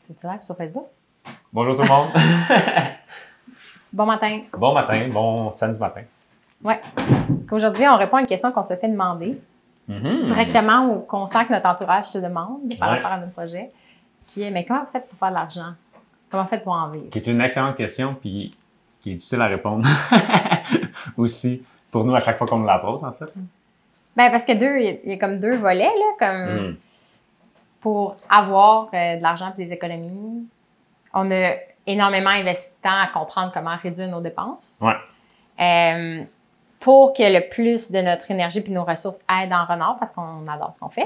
C'est-tu live sur Facebook? Bonjour tout le monde. Bon matin. Bon matin, bon samedi matin. Ouais. Aujourd'hui, on répond à une question qu'on se fait demander directement ou qu'on sent que notre entourage se demande par rapport à notre projet, qui est, mais comment vous faites pour faire de l'argent? Comment vous faites pour en vivre? Qui est une excellente question, puis qui est difficile à répondre aussi pour nous à chaque fois qu'on nous la pose, en fait. Ben parce que il y a comme deux volets, là, comme pour avoir de l'argent et des économies. On a énormément investi de temps à comprendre comment réduire nos dépenses. Ouais. Pour que le plus de notre énergie et nos ressources aillent dans Renard, parce qu'on adore ce qu'on fait.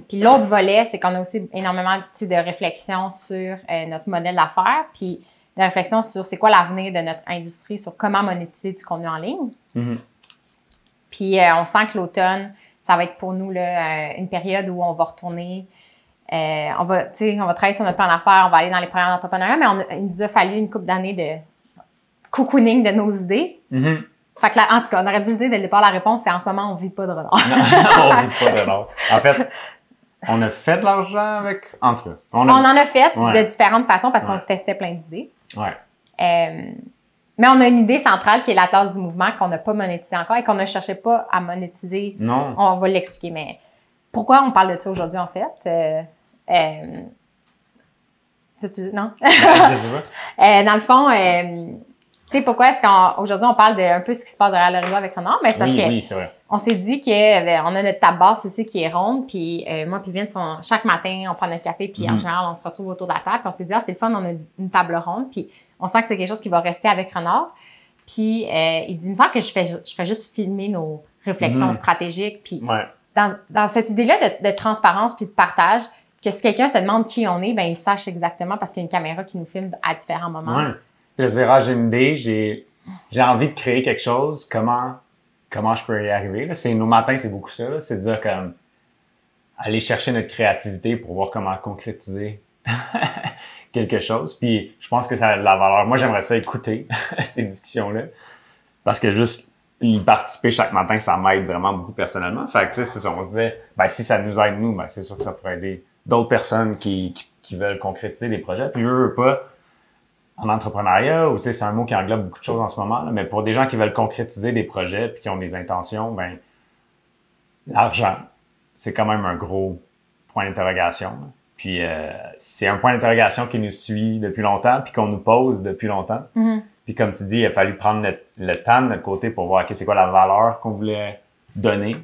Puis l'autre volet, c'est qu'on a aussi énormément de réflexions sur notre modèle d'affaires, puis de réflexions sur c'est quoi l'avenir de notre industrie, sur comment monétiser du contenu en ligne. Puis on sent que l'automne, ça va être pour nous là, une période où on va retourner, on va travailler sur notre plan d'affaires, on va aller dans les programmes d'entrepreneuriat, mais il nous a fallu une couple d'années de cocooning de nos idées. Fait que là, en tout cas, on aurait dû le dire dès le départ, la réponse, c'est en ce moment, on ne vit pas de Renard. Non, on ne vit pas de Renard. En fait, on a fait de l'argent avec... En tout cas, on en a fait de différentes façons parce qu'on testait plein d'idées. Mais on a une idée centrale qui est l'Atlas du mouvement qu'on n'a pas monétisé encore et qu'on ne cherchait pas à monétiser. Non. On va l'expliquer. Mais pourquoi on parle de ça aujourd'hui, en fait? Non? Je sais pas. Dans le fond... tu sais, pourquoi est-ce qu'aujourd'hui, on parle de un peu ce qui se passe derrière le rideau avec Renard? Ben, c'est parce que on s'est dit qu'on a notre table basse ici qui est ronde, puis moi puis Vince, chaque matin, on prend notre café, puis en général, on se retrouve autour de la table, puis on s'est dit, c'est le fun, on a une table ronde, puis on sent que c'est quelque chose qui va rester avec Renard. Puis il dit, il me semble que je fais juste filmer nos réflexions stratégiques, puis dans cette idée-là de transparence puis de partage, que si quelqu'un se demande qui on est, ben il sache exactement parce qu'il y a une caméra qui nous filme à différents moments. Je dirais, j'ai une idée, j'ai envie de créer quelque chose, comment je peux y arriver? Là? Nos matins, c'est beaucoup ça. C'est de dire comme aller chercher notre créativité pour voir comment concrétiser quelque chose. Puis je pense que ça a de la valeur. Moi, j'aimerais ça écouter ces discussions-là. Parce que juste y participer chaque matin, ça m'aide vraiment beaucoup personnellement. Fait que tu sais, c'est ça. On se disait, ben si ça nous aide nous, ben c'est sûr que ça pourrait aider d'autres personnes qui veulent concrétiser des projets. Puis je veux pas en entrepreneuriat, ou c'est un mot qui englobe beaucoup de choses en ce moment, là, mais pour des gens qui veulent concrétiser des projets puis qui ont des intentions, ben l'argent, c'est quand même un gros point d'interrogation. Là. Puis c'est un point d'interrogation qui nous suit depuis longtemps puis qu'on nous pose depuis longtemps. Puis comme tu dis, il a fallu prendre le temps de notre côté pour voir c'est quoi la valeur qu'on voulait donner.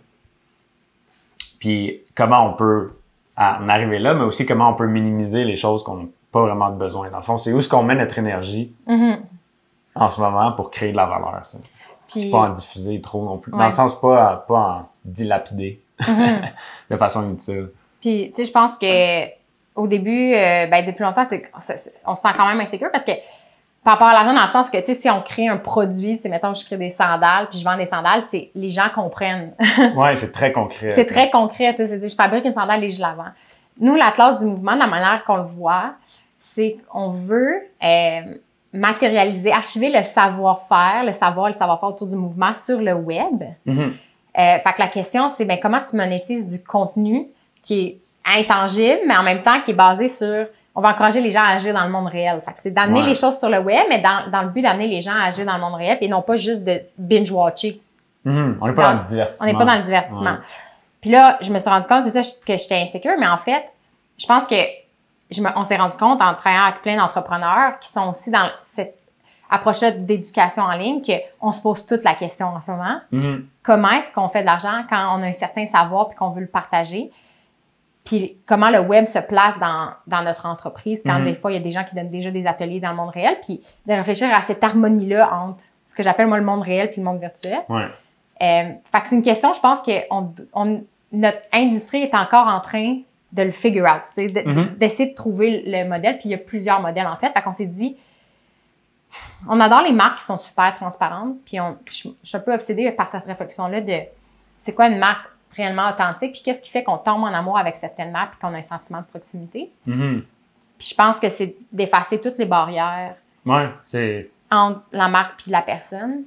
Puis comment on peut en arriver là, mais aussi comment on peut minimiser les choses qu'on n'a pas vraiment de besoin. Dans le fond, c'est où est-ce qu'on met notre énergie en ce moment pour créer de la valeur. Ça. Puis, pas en diffuser trop non plus. Dans le sens, pas en dilapider de façon inutile. Puis, tu sais, je pense que au début, depuis longtemps, on se sent quand même insécure parce que par rapport à l'argent, dans le sens que, tu sais, si on crée un produit, tu sais, mettons, je crée des sandales, puis je vends des sandales, c'est les gens comprennent. Oui, c'est très concret. C'est très concret. Tu sais, je fabrique une sandale et je la vends. Nous, l'Atlas du mouvement, de la manière qu'on le voit, c'est qu'on veut matérialiser, archiver le savoir-faire, le savoir-faire autour du mouvement sur le web. Fait que la question, c'est comment tu monétises du contenu qui est intangible, mais en même temps qui est basé sur... On va encourager les gens à agir dans le monde réel. Fait que c'est d'amener les choses sur le web, mais dans le but d'amener les gens à agir dans le monde réel et non pas juste de binge-watcher. On n'est pas dans le divertissement. On n'est pas dans le divertissement. Puis là, je me suis rendu compte, c'est ça, que j'étais insécure, mais en fait, je pense que on s'est rendu compte en travaillant avec plein d'entrepreneurs qui sont aussi dans cette approche-là d'éducation en ligne qu'on se pose toute la question en ce moment. Comment est-ce qu'on fait de l'argent quand on a un certain savoir puis qu'on veut le partager? Puis comment le web se place dans notre entreprise quand des fois, il y a des gens qui donnent déjà des ateliers dans le monde réel, puis de réfléchir à cette harmonie-là entre ce que j'appelle moi le monde réel puis le monde virtuel. Fait que c'est une question, je pense que notre industrie est encore en train de le figure out, d'essayer de trouver le modèle. Puis il y a plusieurs modèles, en fait. Fait qu'on s'est dit, on adore les marques qui sont super transparentes. Puis je suis un peu obsédée par cette réflexion-là de c'est quoi une marque réellement authentique, puis qu'est-ce qui fait qu'on tombe en amour avec certaines marques puis qu'on a un sentiment de proximité. Puis je pense que c'est d'effacer toutes les barrières entre la marque puis la personne.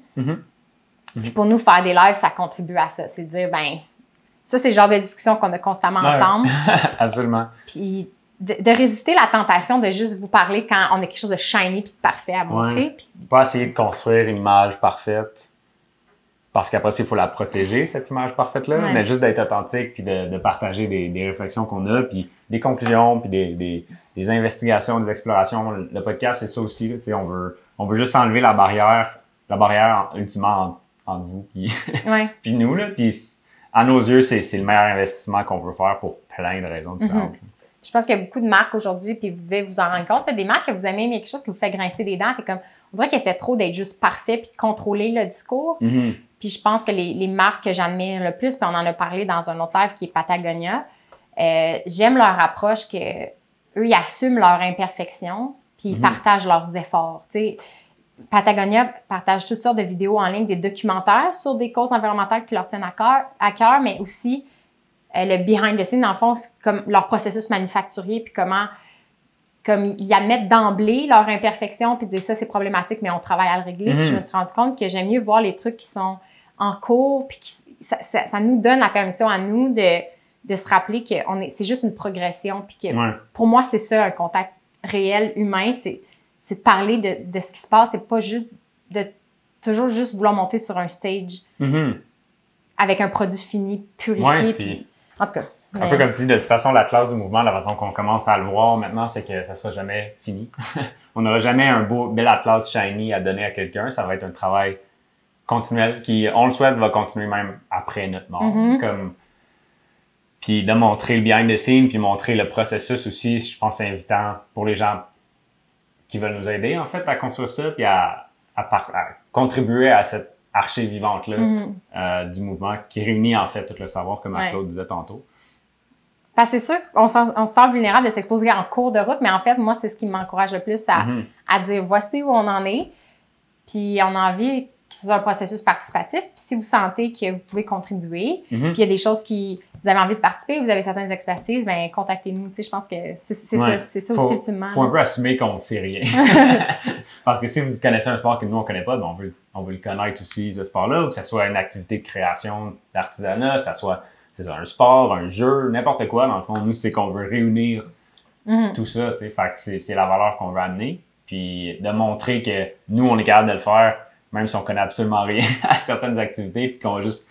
Puis pour nous, faire des lives, ça contribue à ça. C'est de dire, ça, c'est le genre de discussion qu'on a constamment ensemble. Absolument. Puis de résister à la tentation de juste vous parler quand on a quelque chose de shiny puis de parfait à montrer. Puis... Pas essayer de construire une image parfaite parce qu'après, il faut la protéger, cette image parfaite-là, mais juste d'être authentique puis de partager des réflexions qu'on a, puis des conclusions, puis des investigations, des explorations. Le podcast, c'est ça aussi. Là, on veut juste enlever la barrière ultimement entre vous puis nous. Là, puis à nos yeux, c'est le meilleur investissement qu'on peut faire pour plein de raisons différentes. Je pense qu'il y a beaucoup de marques aujourd'hui, puis vous devez vous en rendre compte, des marques que vous aimez, mais quelque chose qui vous fait grincer des dents. On dirait qu'ils essaient trop d'être juste parfait puis de contrôler le discours. Puis je pense que les marques que j'admire le plus, puis on en a parlé dans un autre live qui est Patagonia, j'aime leur approche que eux, ils assument leur imperfection puis ils partagent leurs efforts. T'sais, Patagonia partage toutes sortes de vidéos en ligne, des documentaires sur des causes environnementales qui leur tiennent à cœur, mais aussi le behind the scenes, dans le fond, c'est comme leur processus manufacturier, puis comme ils admettent d'emblée leur imperfection, puis dire ça, c'est problématique, mais on travaille à le régler. Puis je me suis rendu compte que j'aime mieux voir les trucs qui sont en cours, puis ça nous donne la permission à nous de se rappeler que c'est juste une progression, puis que pour moi, c'est ça, un contact réel, humain, c'est de parler de ce qui se passe, c'est pas juste de toujours juste vouloir monter sur un stage avec un produit fini, purifié, puis en tout cas. Un peu comme tu dis, de toute façon, la classe du mouvement, la façon qu'on commence à le voir maintenant, c'est que ça sera jamais fini. On n'aura jamais un bel atlas shiny à donner à quelqu'un. Ça va être un travail continuel qui, on le souhaite, va continuer même après notre mort. Puis de montrer le behind the scenes, puis montrer le processus aussi, je pense que c'est invitant pour les gens qui veulent nous aider, en fait, à construire ça, puis à contribuer à cette archive vivante-là du mouvement qui réunit, en fait, tout le savoir, comme Claude disait tantôt. Parce que c'est sûr qu'on se sent vulnérable de s'exposer en cours de route, mais en fait, moi, c'est ce qui m'encourage le plus à dire voici où on en est, puis on a envie que ce soit un processus participatif. Puis si vous sentez que vous pouvez contribuer, puis il y a des choses qui vous avez envie de participer, vous avez certaines expertises, bien, contactez-nous. Tu sais, je pense que c'est ça aussi ultimement. Il faut un peu assumer qu'on ne sait rien. Parce que si vous connaissez un sport que nous, on ne connaît pas, ben on veut le connaître aussi, ce sport-là, ou que ce soit une activité de création, d'artisanat, ça soit un sport, un jeu, n'importe quoi. Dans le fond, nous, c'est qu'on veut réunir tout ça. Fait que c'est la valeur qu'on veut amener. Puis de montrer que nous, on est capable de le faire, même si on connaît absolument rien à certaines activités, puis qu'on va juste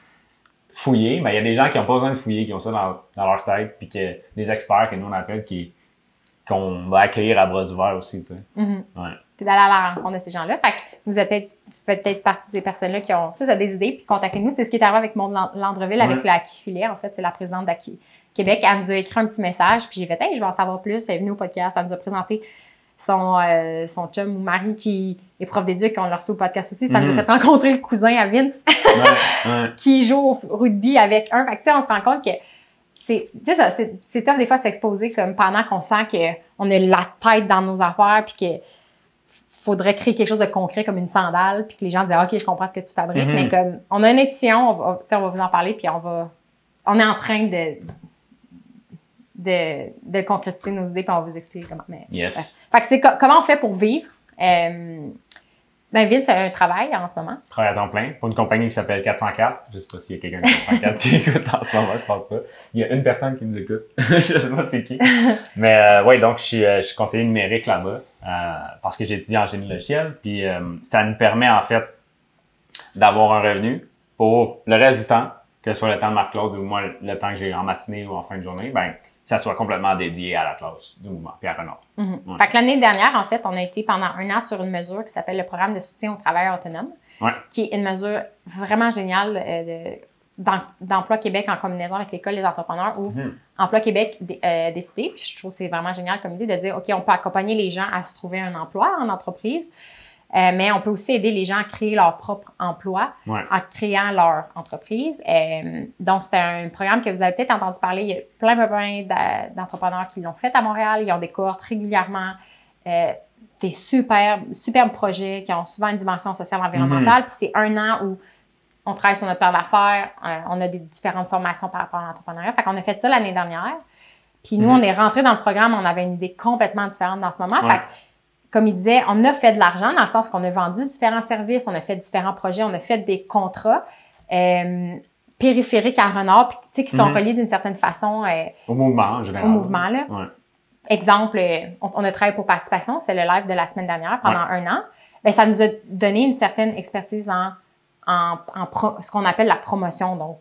fouiller. Mais il y a des gens qui n'ont pas besoin de fouiller, qui ont ça dans leur tête, puis que des experts que nous, on appelle, qu'on va accueillir à bras ouverts aussi. Puis d'aller à la rencontre de ces gens-là. Fait que vous faites peut-être partie de ces personnes-là qui ont des idées, puis contactez-nous. C'est ce qui est arrivé avec Maude Landreville, avec la Qui Filet. En fait, c'est la présidente d'Aki Québec. Elle nous a écrit un petit message, puis j'ai fait « Hey, je veux en savoir plus. » Elle est venue au podcast, elle nous a présenté son chum ou mari qui est prof d'éduc, on l'a reçu au podcast aussi. Ça nous a fait rencontrer le cousin à Vince qui joue au rugby avec un. Fait que, on se rend compte que c'est tough des fois s'exposer comme pendant qu'on sent qu'on a la tête dans nos affaires, puis que faudrait créer quelque chose de concret comme une sandale, puis que les gens disent « OK, je comprends ce que tu fabriques. Mais comme on a une intuition, on va vous en parler, puis on est en train de concrétiser nos idées, puis on va vous expliquer comment. Fait que c'est comment on fait pour vivre. Vince, c'est un travail en ce moment. Travail à temps plein pour une compagnie qui s'appelle 404. Je ne sais pas s'il y a quelqu'un de 404 qui écoute en ce moment, je pense pas. Il y a une personne qui nous écoute. Je ne sais pas c'est qui. Mais oui, donc je suis conseiller numérique là-bas parce que j'étudie en génie logiciel. Puis ça nous permet en fait d'avoir un revenu pour le reste du temps, que ce soit le temps de Marc-Claude ou moi le temps que j'ai en matinée ou en fin de journée, ça soit complètement dédié à la classe du mouvement puis à Renard. Fait que l'année dernière, en fait, on a été pendant 1 an sur une mesure qui s'appelle le programme de soutien aux travailleurs autonomes, qui est une mesure vraiment géniale d'Emploi Québec en combinaison avec l'École des entrepreneurs où Emploi Québec décidé, puis je trouve que c'est vraiment génial comme idée de dire, OK, on peut accompagner les gens à se trouver un emploi en entreprise, mais on peut aussi aider les gens à créer leur propre emploi en créant leur entreprise. Donc, c'est un programme que vous avez peut-être entendu parler. Il y a plein d'entrepreneurs qui l'ont fait à Montréal. Ils ont des cohortes régulièrement, des superbes projets qui ont souvent une dimension sociale environnementale. Puis c'est 1 an où on travaille sur notre plan d'affaires. On a des différentes formations par rapport à l'entrepreneuriat. Fait qu'on a fait ça l'année dernière. Puis nous, on est rentrés dans le programme. On avait une idée complètement différente dans ce moment. Fait que, comme il disait, on a fait de l'argent dans le sens qu'on a vendu différents services, on a fait différents projets, on a fait des contrats périphériques à Renard, puis qui sont reliés d'une certaine façon au mouvement en général. Au mouvement, là. Exemple, on a travaillé pour Participation, c'est le live de la semaine dernière pendant un an. Bien, ça nous a donné une certaine expertise en ce qu'on appelle la promotion, donc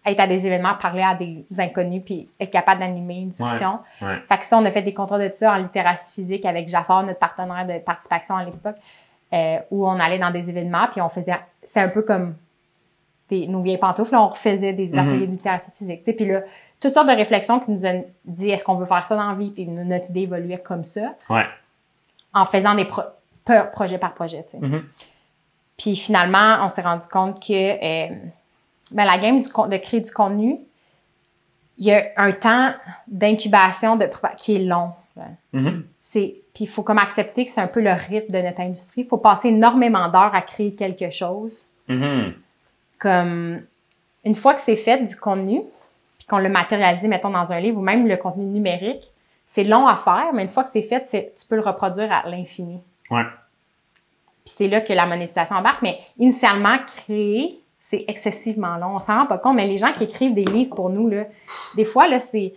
être à des événements, parler à des inconnus, puis être capable d'animer une discussion. Fait que ça, on a fait des contrats de ça en littératie physique avec Jafar, notre partenaire de Participation à l'époque, où on allait dans des événements, puis on faisait, c'est un peu comme nos vieilles pantoufles, là, on refaisait des ateliers de littératie physique. Puis là, toutes sortes de réflexions qui nous ont dit est-ce qu'on veut faire ça dans la vie, puis notre idée évoluait comme ça, en faisant des projet par projet. Puis finalement, on s'est rendu compte que la game de créer du contenu, il y a un temps d'incubation qui est long. Puis il faut comme accepter que c'est un peu le rythme de notre industrie. Il faut passer énormément d'heures à créer quelque chose. Comme une fois que c'est fait du contenu, puis qu'on l'a matérialisé, mettons, dans un livre, ou même le contenu numérique, c'est long à faire, mais une fois que c'est fait, tu peux le reproduire à l'infini. Puis c'est là que la monétisation embarque. Mais initialement, créer, c'est excessivement long. On s'en rend pas compte, mais les gens qui écrivent des livres pour nous, là, des fois, là, c'est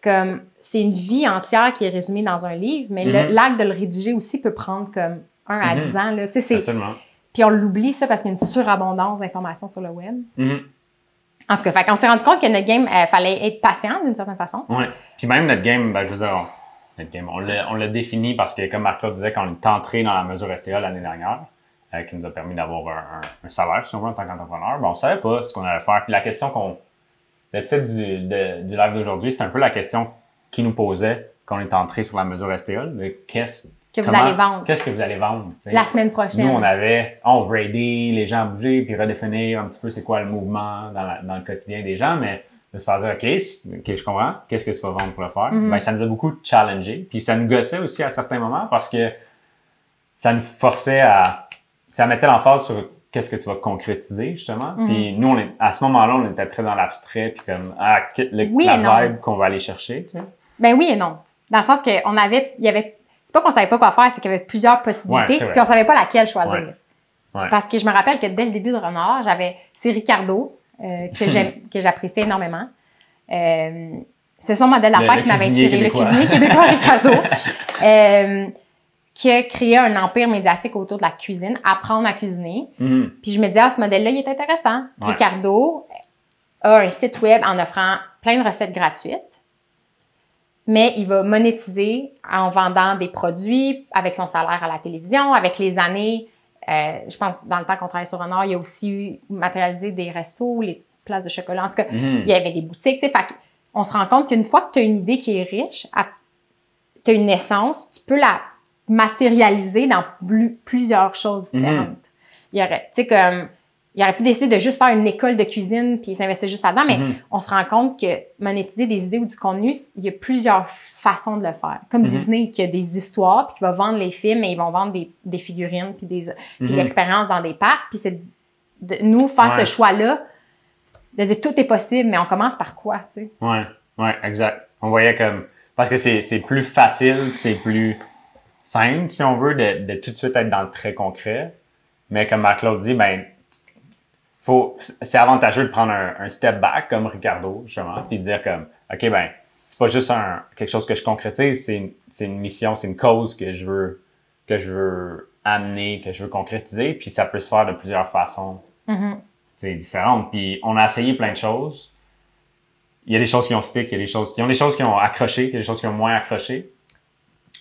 une vie entière qui est résumée dans un livre, mais l'acte de le rédiger aussi peut prendre comme 1 à 10 ans. Là. Absolument. Puis on l'oublie, ça, parce qu'il y a une surabondance d'informations sur le web. En tout cas, on s'est rendu compte que notre game, fallait être patient d'une certaine façon. Puis même notre game, je veux dire, on l'a défini parce que, comme Marc-Claude disait, quand on est entré dans la mesure STA l'année dernière, qui nous a permis d'avoir un salaire, si on veut, en tant qu'entrepreneur, on ne savait pas ce qu'on allait faire. Puis la question le titre du live d'aujourd'hui, c'est un peu la question qui nous posait quand on est entré sur la mesure STA, de qu'est-ce que vous allez vendre? T'sais? La semaine prochaine. Nous, on veut aider les gens à bouger puis redéfinir un petit peu c'est quoi le mouvement dans le quotidien des gens, mais de se faire dire, OK, je comprends, qu'est-ce que tu vas vendre pour le faire? Ben, ça nous a beaucoup challengé. Puis ça nous gossait aussi à certains moments parce que ça nous forçait ça mettait l'emphase sur qu'est-ce que tu vas concrétiser, justement. Puis nous, à ce moment-là, on était très dans l'abstrait puis comme, la vibe qu'on va aller chercher, tu sais. Ben oui et non. Dans le sens qu'il y avait c'est pas qu'on savait pas quoi faire, c'est qu'il y avait plusieurs possibilités, puis on savait pas laquelle choisir. Parce que je me rappelle que dès le début de Renard, c'est Ricardo, que j'appréciais énormément. C'est son modèle d'affaires qui m'avait inspiré, le cuisinier québécois Ricardo, qui a créé un empire médiatique autour de la cuisine, apprendre à cuisiner. Puis je me disais, ce modèle-là, il est intéressant. Ricardo a un site web en offrant plein de recettes gratuites. Mais il va monétiser en vendant des produits avec son salaire à la télévision, avec les années. Je pense, dans le temps qu'on travaillait sur Honor, il y a aussi matérialisé des restos, les places de chocolat. En tout cas, il y avait des boutiques. Fait on se rend compte qu'une fois que tu as une idée qui est riche, tu as une essence, tu peux la matérialiser dans plusieurs choses différentes. Il y aurait, il aurait pu décider de juste faire une école de cuisine puis s'investir juste là-dedans, mais on se rend compte que monétiser des idées ou du contenu, il y a plusieurs façons de le faire. Comme Disney, qui a des histoires puis qui va vendre les films et ils vont vendre des figurines puis l'expérience dans des parcs. Puis c'est de nous faire ce choix-là, de dire tout est possible, mais on commence par quoi, tu sais? Ouais, exact. On voyait comme... Parce que c'est plus facile, c'est plus simple, si on veut, de tout de suite être dans le très concret. Mais comme Marc-Claude dit, c'est avantageux de prendre un step back comme Ricardo, justement, puis de dire comme, OK, c'est pas juste quelque chose que je concrétise, c'est une mission, c'est une cause que je veux amener, que je veux concrétiser, puis ça peut se faire de plusieurs façons différentes. Puis on a essayé plein de choses. Il y a des choses qui ont stick, il y a des choses qui ont accroché, il y a des choses qui ont moins accroché.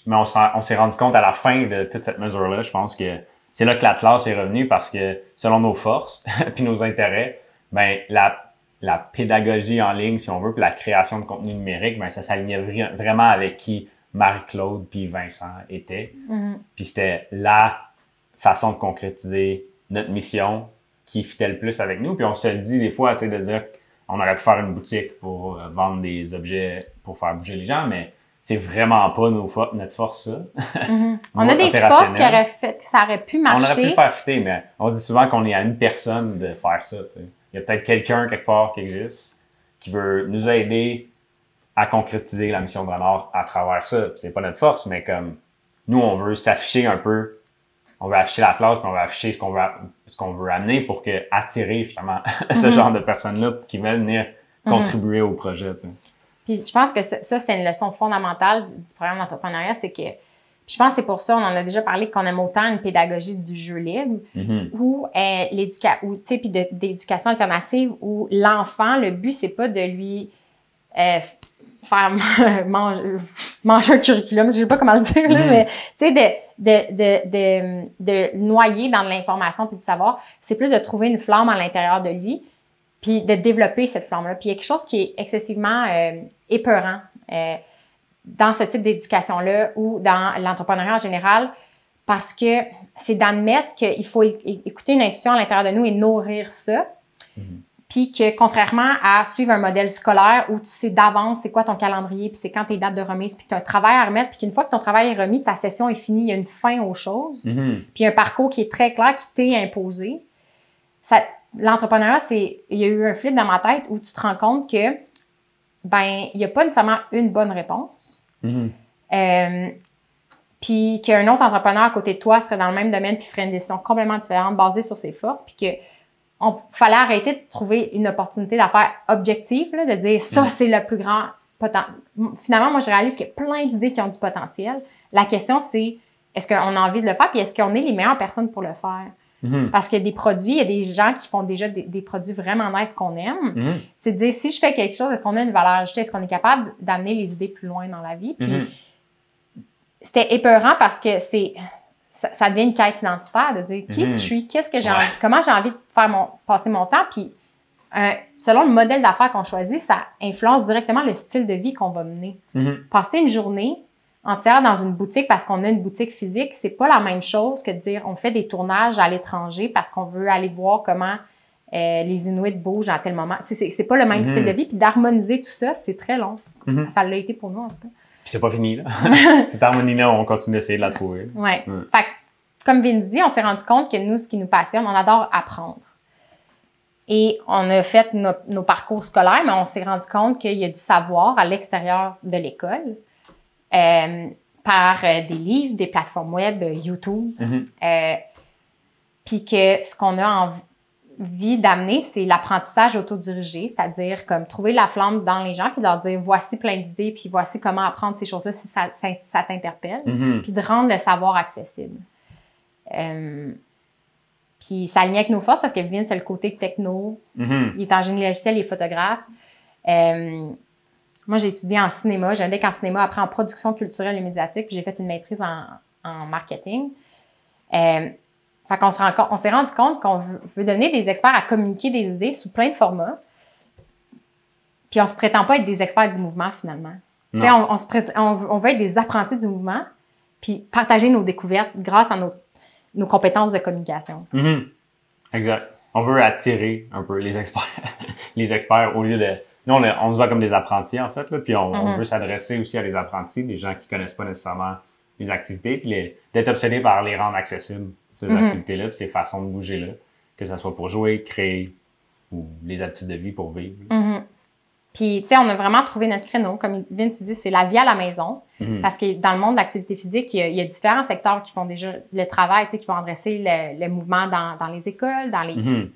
Mais on s'est rendu compte à la fin de toute cette mesure-là, je pense que c'est là que l'Atlas est revenu parce que selon nos forces puis nos intérêts, la pédagogie en ligne, si on veut, puis la création de contenu numérique, ça s'alignait vraiment avec qui Marie-Claude puis Vincent étaient. Puis c'était la façon de concrétiser notre mission qui fitait le plus avec nous. Puis on se le dit des fois, de dire on aurait pu faire une boutique pour vendre des objets pour faire bouger les gens, mais c'est vraiment pas notre force, ça. On a des forces qui auraient fait que ça aurait pu marcher. On aurait pu le faire fitter, mais on se dit souvent qu'on est à une personne de faire ça. T'sais. Il y a peut-être quelqu'un quelque part qui existe qui veut nous aider à concrétiser la mission de Renard à travers ça. Puis c'est pas notre force, mais comme nous, on veut s'afficher un peu. On veut afficher la classe, puis on veut afficher ce qu'on veut amener pour attirer justement ce genre de personnes-là qui veulent venir contribuer au projet. T'sais. Puis je pense que ça c'est une leçon fondamentale du programme d'entrepreneuriat, c'est que je pense que c'est pour ça, on en a déjà parlé, qu'on aime autant une pédagogie du jeu libre ou puis d'éducation alternative où l'enfant, le but, c'est pas de lui faire manger un curriculum, je sais pas comment le dire, là, mais tu sais, de noyer dans de l'information puis du savoir, c'est plus de trouver une flamme à l'intérieur de lui puis de développer cette flamme-là. Puis il y a quelque chose qui est excessivement épeurant dans ce type d'éducation-là ou dans l'entrepreneuriat en général, parce que c'est d'admettre qu'il faut écouter une intuition à l'intérieur de nous et nourrir ça, puis que contrairement à suivre un modèle scolaire où tu sais d'avance c'est quoi ton calendrier, puis c'est quand tes dates de remise, puis tu as un travail à remettre, puis qu'une fois que ton travail est remis, ta session est finie, il y a une fin aux choses, puis un parcours qui est très clair, qui t'est imposé. L'entrepreneuriat, il y a eu un flip dans ma tête où tu te rends compte que il n'y a pas nécessairement une bonne réponse. Puis qu'un autre entrepreneur à côté de toi serait dans le même domaine puis ferait une décision complètement différente basée sur ses forces, puis que fallait arrêter de trouver une opportunité d'affaires objective, là, de dire ça, c'est le plus grand potentiel. Finalement, moi, je réalise qu'il y a plein d'idées qui ont du potentiel. La question, c'est est-ce qu'on a envie de le faire puis est-ce qu'on est les meilleures personnes pour le faire? Parce qu'il y a des produits, il y a des gens qui font déjà des produits vraiment nice qu'on aime. C'est de dire, si je fais quelque chose, est-ce qu'on a une valeur ajoutée? Est-ce qu'on est capable d'amener les idées plus loin dans la vie? Puis c'était épeurant parce que ça devient une quête identitaire de dire qui je suis, qu'est-ce que j'ai envie, comment j'ai envie de faire passer mon temps. Puis selon le modèle d'affaires qu'on choisit, ça influence directement le style de vie qu'on va mener. Passer une journée entière dans une boutique parce qu'on a une boutique physique, c'est pas la même chose que de dire on fait des tournages à l'étranger parce qu'on veut aller voir comment les Inuits bougent à tel moment. C'est pas le même style de vie. Puis d'harmoniser tout ça, c'est très long. Ça l'a été pour nous, en tout cas. Puis c'est pas fini, là. Cette harmonie-là, on continue d'essayer de la trouver. Oui. Fait que, comme Vince dit, on s'est rendu compte que nous, ce qui nous passionne, on adore apprendre. Et on a fait nos parcours scolaires, mais on s'est rendu compte qu'il y a du savoir à l'extérieur de l'école. Par des livres, des plateformes web, YouTube. Puis que ce qu'on a envie d'amener, c'est l'apprentissage autodirigé, c'est-à-dire comme trouver la flamme dans les gens puis leur dire voici plein d'idées puis voici comment apprendre ces choses-là si ça t'interpelle, puis de rendre le savoir accessible. Puis ça aligne avec nos forces parce que Vince, c'est le côté techno, il est en génie logiciel, il est photographe. Moi, j'ai étudié en cinéma. J'ai un deck en cinéma, après en production culturelle et médiatique, puis j'ai fait une maîtrise en marketing. Fait qu'on on s'est rendu compte qu'on veut devenir des experts à communiquer des idées sous plein de formats. Puis on se prétend pas être des experts du mouvement, finalement. On veut être des apprentis du mouvement, puis partager nos découvertes grâce à nos compétences de communication. Exact. On veut attirer un peu les experts au lieu de... Nous, on se voit comme des apprentis, en fait, là, puis on veut s'adresser aussi à des apprentis, des gens qui connaissent pas nécessairement les activités, puis d'être obsédés par les rendre accessibles, ces activités-là, puis ces façons de bouger-là, que ce soit pour jouer, créer, ou les habitudes de vie pour vivre. Puis, tu sais, on a vraiment trouvé notre créneau. Comme Vince dit, c'est la vie à la maison. Parce que dans le monde de l'activité physique, il y a différents secteurs qui font déjà le travail, tu sais, qui vont adresser le mouvement dans les écoles, dans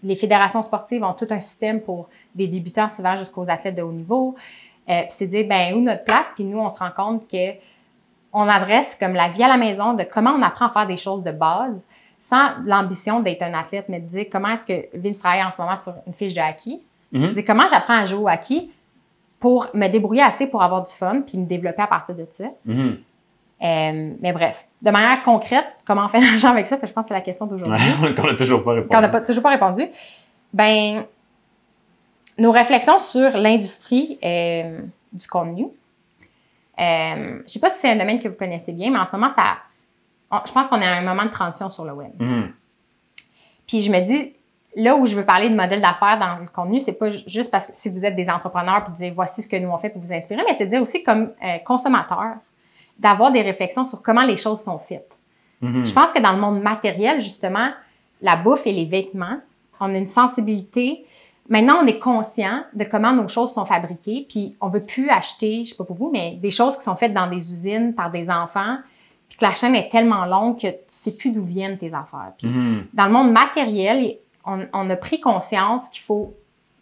les fédérations sportives ont tout un système pour des débutants, souvent jusqu'aux athlètes de haut niveau. Puis c'est dire, où notre place? Puis nous, on se rend compte que on adresse comme la vie à la maison de comment on apprend à faire des choses de base sans l'ambition d'être un athlète, mais de dire comment est-ce que Vince travaille en ce moment sur une fiche de hockey. Dire comment j'apprends à jouer au hockey pour me débrouiller assez pour avoir du fun puis me développer à partir de ça. Mais bref, de manière concrète, comment on fait de l'argent avec ça? Je pense que c'est la question d'aujourd'hui. Qu'on n'a toujours pas répondu. Qu'on n'a toujours pas répondu. Nos réflexions sur l'industrie du contenu. Je ne sais pas si c'est un domaine que vous connaissez bien, mais en ce moment, je pense qu'on est à un moment de transition sur le web. Puis je me dis, là où je veux parler de modèle d'affaires dans le contenu, c'est pas juste parce que si vous êtes des entrepreneurs puis de dire voici ce que nous on fait pour vous inspirer, mais c'est de dire aussi comme consommateur, d'avoir des réflexions sur comment les choses sont faites. Je pense que dans le monde matériel, justement, la bouffe et les vêtements, on a une sensibilité. Maintenant, on est conscient de comment nos choses sont fabriquées, puis on veut plus acheter, je sais pas pour vous, mais des choses qui sont faites dans des usines par des enfants, puis que la chaîne est tellement longue que tu sais plus d'où viennent tes affaires. Puis dans le monde matériel, on a pris conscience qu'il faut,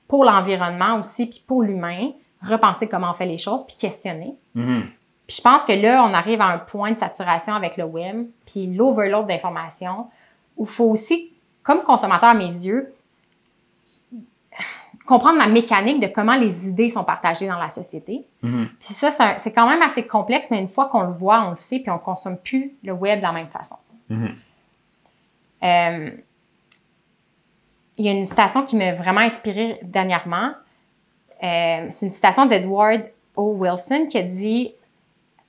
pour l'environnement aussi, puis pour l'humain, repenser comment on fait les choses, puis questionner. Mhm. Puis je pense que là, on arrive à un point de saturation avec le web, puis l'overload d'informations, où il faut aussi, comme consommateur à mes yeux, comprendre la mécanique de comment les idées sont partagées dans la société. Mhm. Puis ça, c'est quand même assez complexe, mais une fois qu'on le voit, on le sait, puis on ne consomme plus le web de la même façon. Mhm. Il y a une citation qui m'a vraiment inspirée dernièrement. C'est une citation d'Edward O. Wilson qui a dit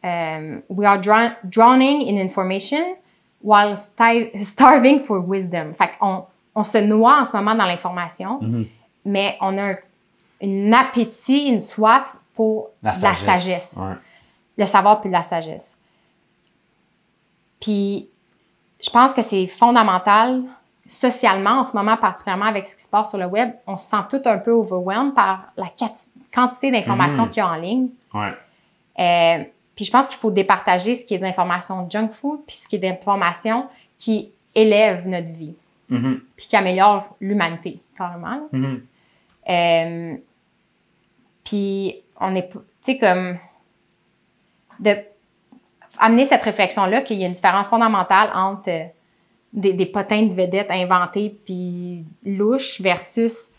We are drowning in information while starving for wisdom. Fait qu'on se noie en ce moment dans l'information, mais on a un appétit, une soif pour la sagesse. Ouais. Le savoir puis la sagesse. Puis, je pense que c'est fondamental socialement, en ce moment, particulièrement avec ce qui se passe sur le web, on se sent tout un peu overwhelmed par la quantité d'informations qu'il y a en ligne. Ouais. Puis je pense qu'il faut départager ce qui est d'information junk food puis ce qui est d'information qui élève notre vie, puis qui améliore l'humanité, carrément. Puis on est, tu sais, comme de amener cette réflexion-là qu'il y a une différence fondamentale entre des potins de vedettes inventées puis louches versus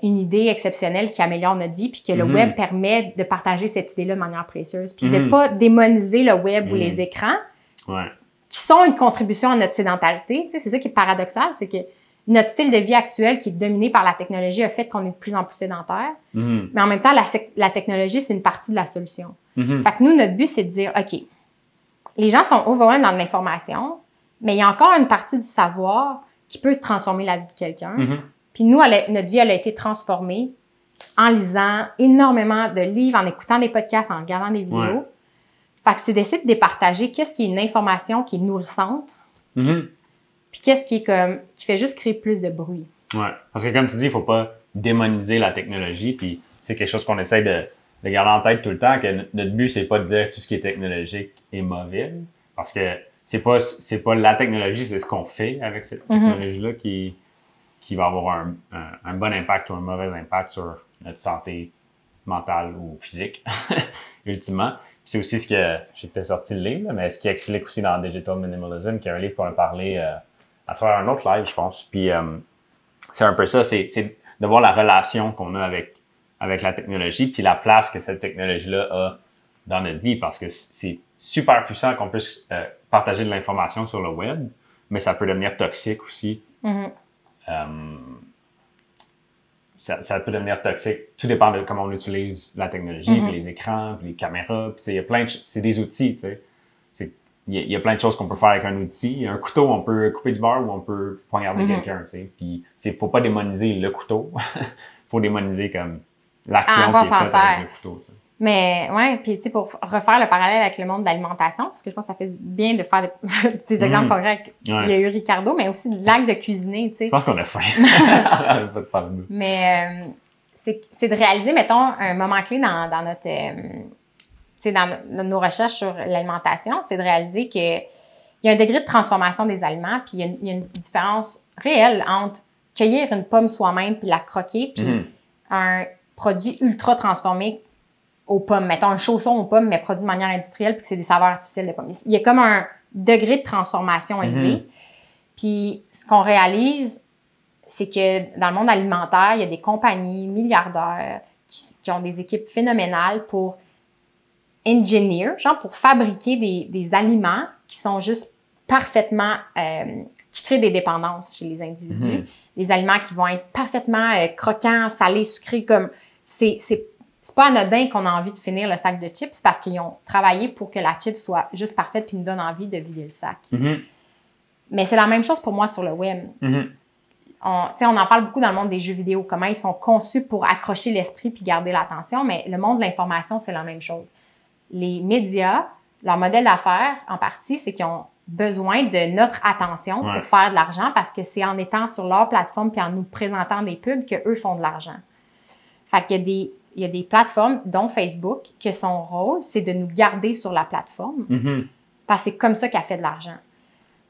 une idée exceptionnelle qui améliore notre vie, puis que le web permet de partager cette idée-là de manière précieuse, puis de ne pas démoniser le web ou les écrans, qui sont une contribution à notre sédentarité. Tu sais, c'est ça qui est paradoxal, c'est que notre style de vie actuel qui est dominé par la technologie a fait qu'on est de plus en plus sédentaire, mais en même temps, la technologie, c'est une partie de la solution. Fait que nous, notre but, c'est de dire, OK, les gens sont overwhelmed dans l'information, mais il y a encore une partie du savoir qui peut transformer la vie de quelqu'un. Puis nous, notre vie, elle a été transformée en lisant énormément de livres, en écoutant des podcasts, en regardant des vidéos. Fait que c'est d'essayer de départager qu'est-ce qui est une information qui est nourrissante, puis qu'est-ce qui est comme qui fait juste créer plus de bruit. Ouais. Parce que comme tu dis, il faut pas démoniser la technologie, puis c'est quelque chose qu'on essaie de garder en tête tout le temps, que notre but, c'est pas de dire que tout ce qui est technologique est mauvais, parce que c'est pas la technologie, c'est ce qu'on fait avec cette technologie-là qui va avoir un bon impact ou un mauvais impact sur notre santé mentale ou physique, ultimement. Puis c'est aussi ce que j'ai peut-être sorti le livre, mais ce qui explique aussi dans Digital Minimalism, qui est un livre qu'on a parlé à travers un autre live, je pense. Puis c'est un peu ça, c'est de voir la relation qu'on a avec la technologie, puis la place que cette technologie-là a dans notre vie, parce que c'est super puissant qu'on puisse partager de l'information sur le web, mais ça peut devenir toxique aussi. Ça peut devenir toxique. Tout dépend de comment on utilise la technologie, puis les écrans, puis les caméras. Puis il y a plein de c'est des outils, tu sais. Il y a plein de choses qu'on peut faire avec un outil. Un couteau, on peut couper du beurre ou on peut poignarder quelqu'un, tu sais. Puis faut pas démoniser le couteau. Faut démoniser comme l'action qui est faite avec le couteau, tu sais. Mais ouais, puis tu sais, pour refaire le parallèle avec le monde de l'alimentation, parce que je pense que ça fait bien de faire des exemples concrets. Il y a eu Ricardo, mais aussi l'acte de cuisiner, tu sais. Je pense qu'on a faim. Pas de parler. Mais c'est de réaliser, mettons, un moment clé dans notre, tu sais, dans nos recherches sur l'alimentation, c'est de réaliser qu'il y a un degré de transformation des aliments, puis il y a une différence réelle entre cueillir une pomme soi-même puis la croquer, puis un produit ultra transformé aux pommes. Mettons un chausson aux pommes, mais produit de manière industrielle, puis que c'est des saveurs artificielles de pommes. Il y a comme un degré de transformation élevé. Puis ce qu'on réalise, c'est que dans le monde alimentaire, il y a des compagnies milliardaires qui ont des équipes phénoménales pour engineer, genre pour fabriquer des aliments qui sont juste parfaitement, qui créent des dépendances chez les individus. Des aliments qui vont être parfaitement croquants, salés, sucrés, comme c'est pas anodin qu'on a envie de finir le sac de chips parce qu'ils ont travaillé pour que la chip soit juste parfaite puis nous donne envie de vider le sac. Mais c'est la même chose pour moi sur le web. On en parle beaucoup dans le monde des jeux vidéo, comment ils sont conçus pour accrocher l'esprit puis garder l'attention, mais le monde de l'information, c'est la même chose. Les médias, leur modèle d'affaires, en partie, c'est qu'ils ont besoin de notre attention pour faire de l'argent parce que c'est en étant sur leur plateforme puis en nous présentant des pubs qu'eux font de l'argent. Fait qu'il y a des plateformes, dont Facebook, que son rôle, c'est de nous garder sur la plateforme parce que c'est comme ça qu'elle fait de l'argent.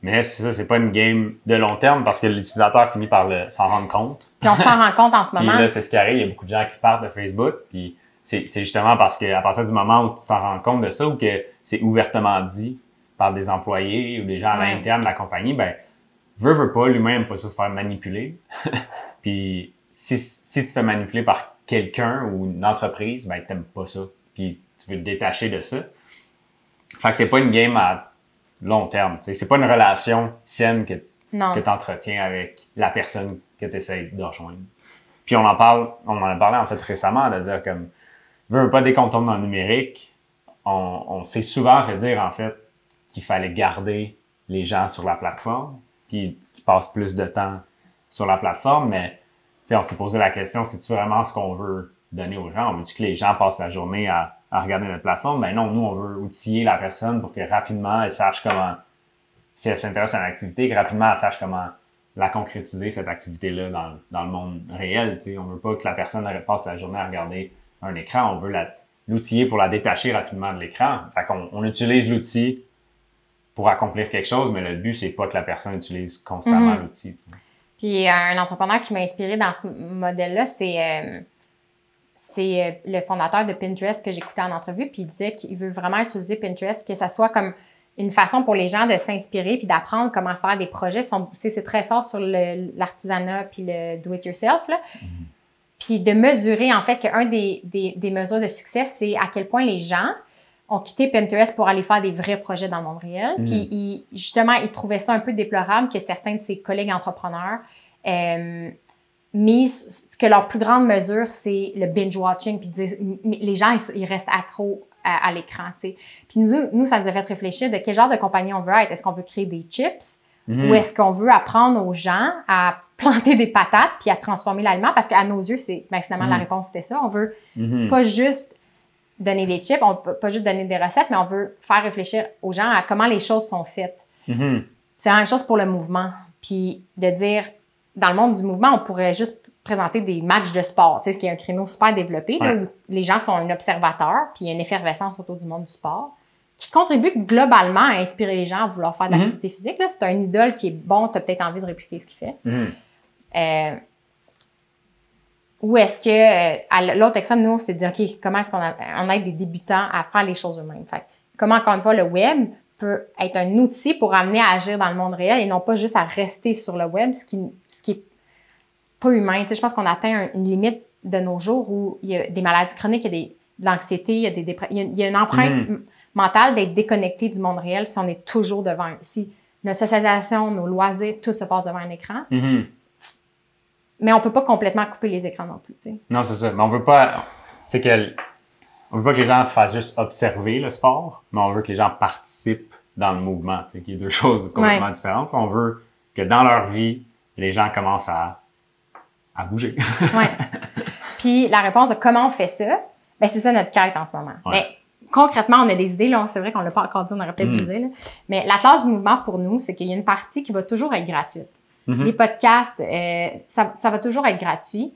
Mais c'est ça, c'est pas une game de long terme parce que l'utilisateur finit par s'en rendre compte. Puis on s'en rend compte en ce moment. Puis là, c'est ce qui arrive. Il y a beaucoup de gens qui partent de Facebook. Puis c'est justement parce qu'à partir du moment où tu t'en rends compte de ça ou que c'est ouvertement dit par des employés ou des gens à l'interne de la compagnie, ben, veut pas, l'humain n'aime pas ça se faire manipuler. Puis si tu te fais manipuler par quelqu'un ou une entreprise, ben, t'aimes pas ça. Puis tu veux te détacher de ça. Fait que c'est pas une game à long terme. T'sais. C'est pas une relation saine que tu entretiens avec la personne que tu essaies de rejoindre. Puis on en a parlé en fait récemment, de dire comme, veut pas, dès qu'on tombe dans le numérique, on s'est souvent fait dire en fait qu'il fallait garder les gens sur la plateforme, puis qu'ils passent plus de temps sur la plateforme, mais on s'est posé la question, c'est-tu vraiment ce qu'on veut donner aux gens? On veut-tu que les gens passent la journée à regarder notre plateforme? Ben non, nous, on veut outiller la personne pour que rapidement, elle sache comment, si elle s'intéresse à une activité, que rapidement, elle sache comment la concrétiser, cette activité-là, dans le monde réel. T'sais. On veut pas que la personne passe la journée à regarder un écran. On veut l'outiller pour la détacher rapidement de l'écran. Fait qu'on on utilise l'outil pour accomplir quelque chose, mais le but, c'est pas que la personne utilise constamment l'outil. T'sais. Puis un entrepreneur qui m'a inspiré dans ce modèle-là, c'est le fondateur de Pinterest que j'écoutais en entrevue, puis il disait qu'il veut vraiment utiliser Pinterest, que ça soit comme une façon pour les gens de s'inspirer puis d'apprendre comment faire des projets. C'est très fort sur l'artisanat puis le do-it-yourself, là. Puis de mesurer, en fait, qu'un des mesures de succès, c'est à quel point les gens ont quitté Pinterest pour aller faire des vrais projets dans le monde réel. Puis justement, il trouvait ça un peu déplorable que certains de ses collègues entrepreneurs misent que leur plus grande mesure, c'est le binge-watching, puis les gens, ils restent accros à l'écran, tu sais. Puis nous, ça nous a fait réfléchir de quel genre de compagnie on veut être. Est-ce qu'on veut créer des chips ou est-ce qu'on veut apprendre aux gens à planter des patates puis à transformer l'aliment? Parce qu'à nos yeux, finalement, la réponse, c'était ça. On veut pas juste donner des chips, on peut pas juste donner des recettes, mais on veut faire réfléchir aux gens à comment les choses sont faites. C'est la même chose pour le mouvement. Puis de dire, dans le monde du mouvement, on pourrait juste présenter des matchs de sport, tu sais, ce qui est un créneau super développé, là, où les gens sont un observateur, puis il y a une effervescence autour du monde du sport, qui contribue globalement à inspirer les gens à vouloir faire de l'activité physique. Là, c'est un idole qui est bon, tu as peut-être envie de répliquer ce qu'il fait. Ou est-ce que, à l'autre extrême, nous, c'est de dire, OK, comment est-ce qu'on aide des débutants à faire les choses eux-mêmes? Fait, comment, encore une fois, le web peut être un outil pour amener à agir dans le monde réel et non pas juste à rester sur le web, ce qui est pas humain. Tu sais, je pense qu'on atteint une limite de nos jours où il y a des maladies chroniques, il y a de l'anxiété, il y a une empreinte mentale d'être déconnecté du monde réel si on est toujours devant. Si notre socialisation, nos loisirs, tout se passe devant un écran. Mais on peut pas complètement couper les écrans non plus. Tu sais. Non, c'est ça. Mais on veut pas. On veut pas que les gens fassent juste observer le sport, mais on veut que les gens participent dans le mouvement, tu sais, qui est deux choses complètement différentes. On veut que dans leur vie, les gens commencent à bouger. Oui. Puis la réponse de comment on fait ça, ben c'est ça notre quête en ce moment. Mais concrètement, on a des idées, là, c'est vrai qu'on l'a pas encore dit, on aurait peut-être utilisé, là. Mais la classe du mouvement pour nous, c'est qu'il y a une partie qui va toujours être gratuite. Les podcasts, ça va toujours être gratuit.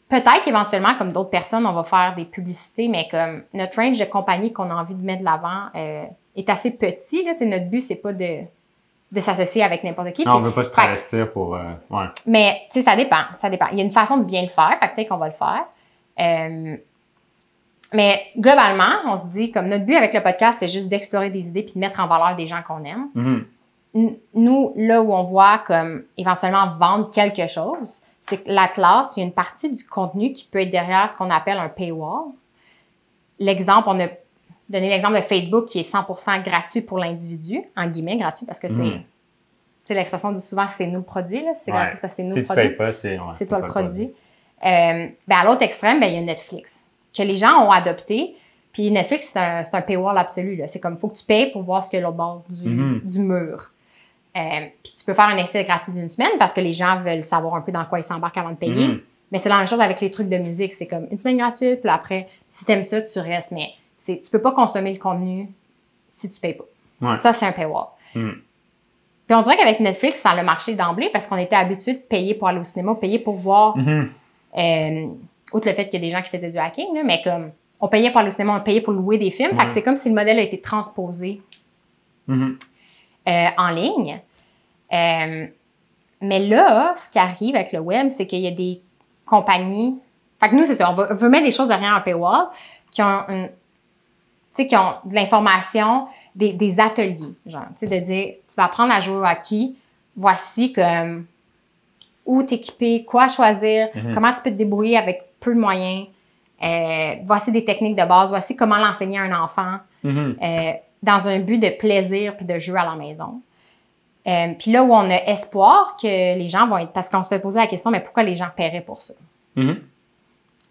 Peut-être qu'éventuellement, comme d'autres personnes, on va faire des publicités, mais comme notre range de compagnies qu'on a envie de mettre de l'avant est assez petit. Là. Notre but, c'est pas de s'associer avec n'importe qui. Non, on veut pas se travestir pour... Mais, tu sais, ça dépend. Il y a une façon de bien le faire, fait que peut-être qu'on va le faire. Mais globalement, on se dit, comme notre but avec le podcast, c'est juste d'explorer des idées puis de mettre en valeur des gens qu'on aime. Nous, là où on voit comme éventuellement vendre quelque chose, c'est que la classe, il y a une partie du contenu qui peut être derrière ce qu'on appelle un paywall. L'exemple, on a donné l'exemple de Facebook qui est 100% gratuit pour l'individu, en guillemets gratuit, parce que c'est l'expression dit souvent, c'est nous le produit, là. C'est gratuit parce que c'est nous le produit. Si tu payes pas, c'est toi le produit. À l'autre extrême, il y a Netflix, que les gens ont adopté. Puis Netflix, c'est un paywall absolu. C'est comme, il faut que tu payes pour voir ce qu'il y a l'autre bord du mur. Puis tu peux faire un essai gratuit d'une semaine parce que les gens veulent savoir un peu dans quoi ils s'embarquent avant de payer. Mais c'est la même chose avec les trucs de musique. C'est comme une semaine gratuite, puis après, si tu aimes ça, tu restes. Mais tu peux pas consommer le contenu si tu payes pas. Ça, c'est un paywall. Puis on dirait qu'avec Netflix, ça a marché d'emblée parce qu'on était habitué de payer pour aller au cinéma, payer pour voir, outre le fait qu'il y a des gens qui faisaient du hacking, là, mais comme on payait pour aller au cinéma, on payait pour louer des films. Fait que c'est comme si le modèle a été transposé en ligne. Mais là, ce qui arrive avec le web, c'est qu'il y a des compagnies... Fait que nous, c'est ça, on veut mettre des choses derrière un paywall qui ont qui ont de l'information, des ateliers, genre, tu sais, de dire, tu vas apprendre à jouer au hockey, voici comme où t'équiper, quoi choisir, comment tu peux te débrouiller avec peu de moyens, voici des techniques de base, voici comment l'enseigner à un enfant, dans un but de plaisir puis de jeu à la maison. Puis là où on a espoir que les gens vont être... Parce qu'on se fait poser la question, mais pourquoi les gens paieraient pour ça? Puis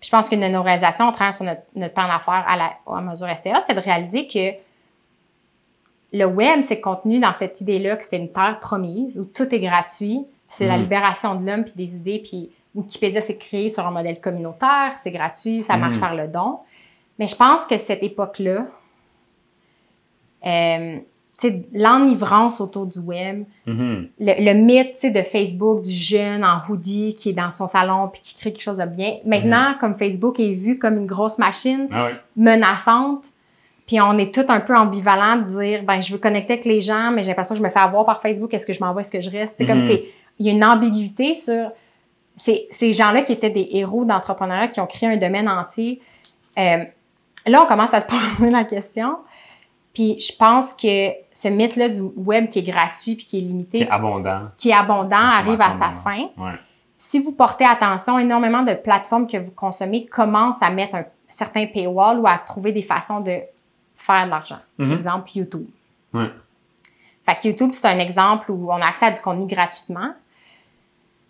je pense qu'une de nos réalisations, on travaille sur notre plan d'affaires à Mesure STA, c'est de réaliser que le web, c'est contenu dans cette idée-là que c'était une terre promise, où tout est gratuit, c'est la libération de l'homme puis des idées, puis Wikipédia, c'est créé sur un modèle communautaire, c'est gratuit, ça marche par le don. Mais je pense que cette époque-là, l'enivrance autour du web, le mythe de Facebook, du jeune en hoodie qui est dans son salon puis qui crée quelque chose de bien. Maintenant, comme Facebook est vu comme une grosse machine menaçante, puis on est tous un peu ambivalents de dire, ben je veux connecter avec les gens, mais j'ai l'impression que je me fais avoir par Facebook, est-ce que je m'en vais, est-ce que je reste? C'est comme il y a une ambiguïté sur ces gens-là qui étaient des héros d'entrepreneuriat qui ont créé un domaine entier. Là, on commence à se poser la question. Puis je pense que ce mythe-là du web qui est gratuit puis qui est limité... Qui est abondant, arrive à sa fin. Si vous portez attention, énormément de plateformes que vous consommez commencent à mettre un certain paywall ou à trouver des façons de faire de l'argent. Par exemple, YouTube. Fait que YouTube, c'est un exemple où on a accès à du contenu gratuitement.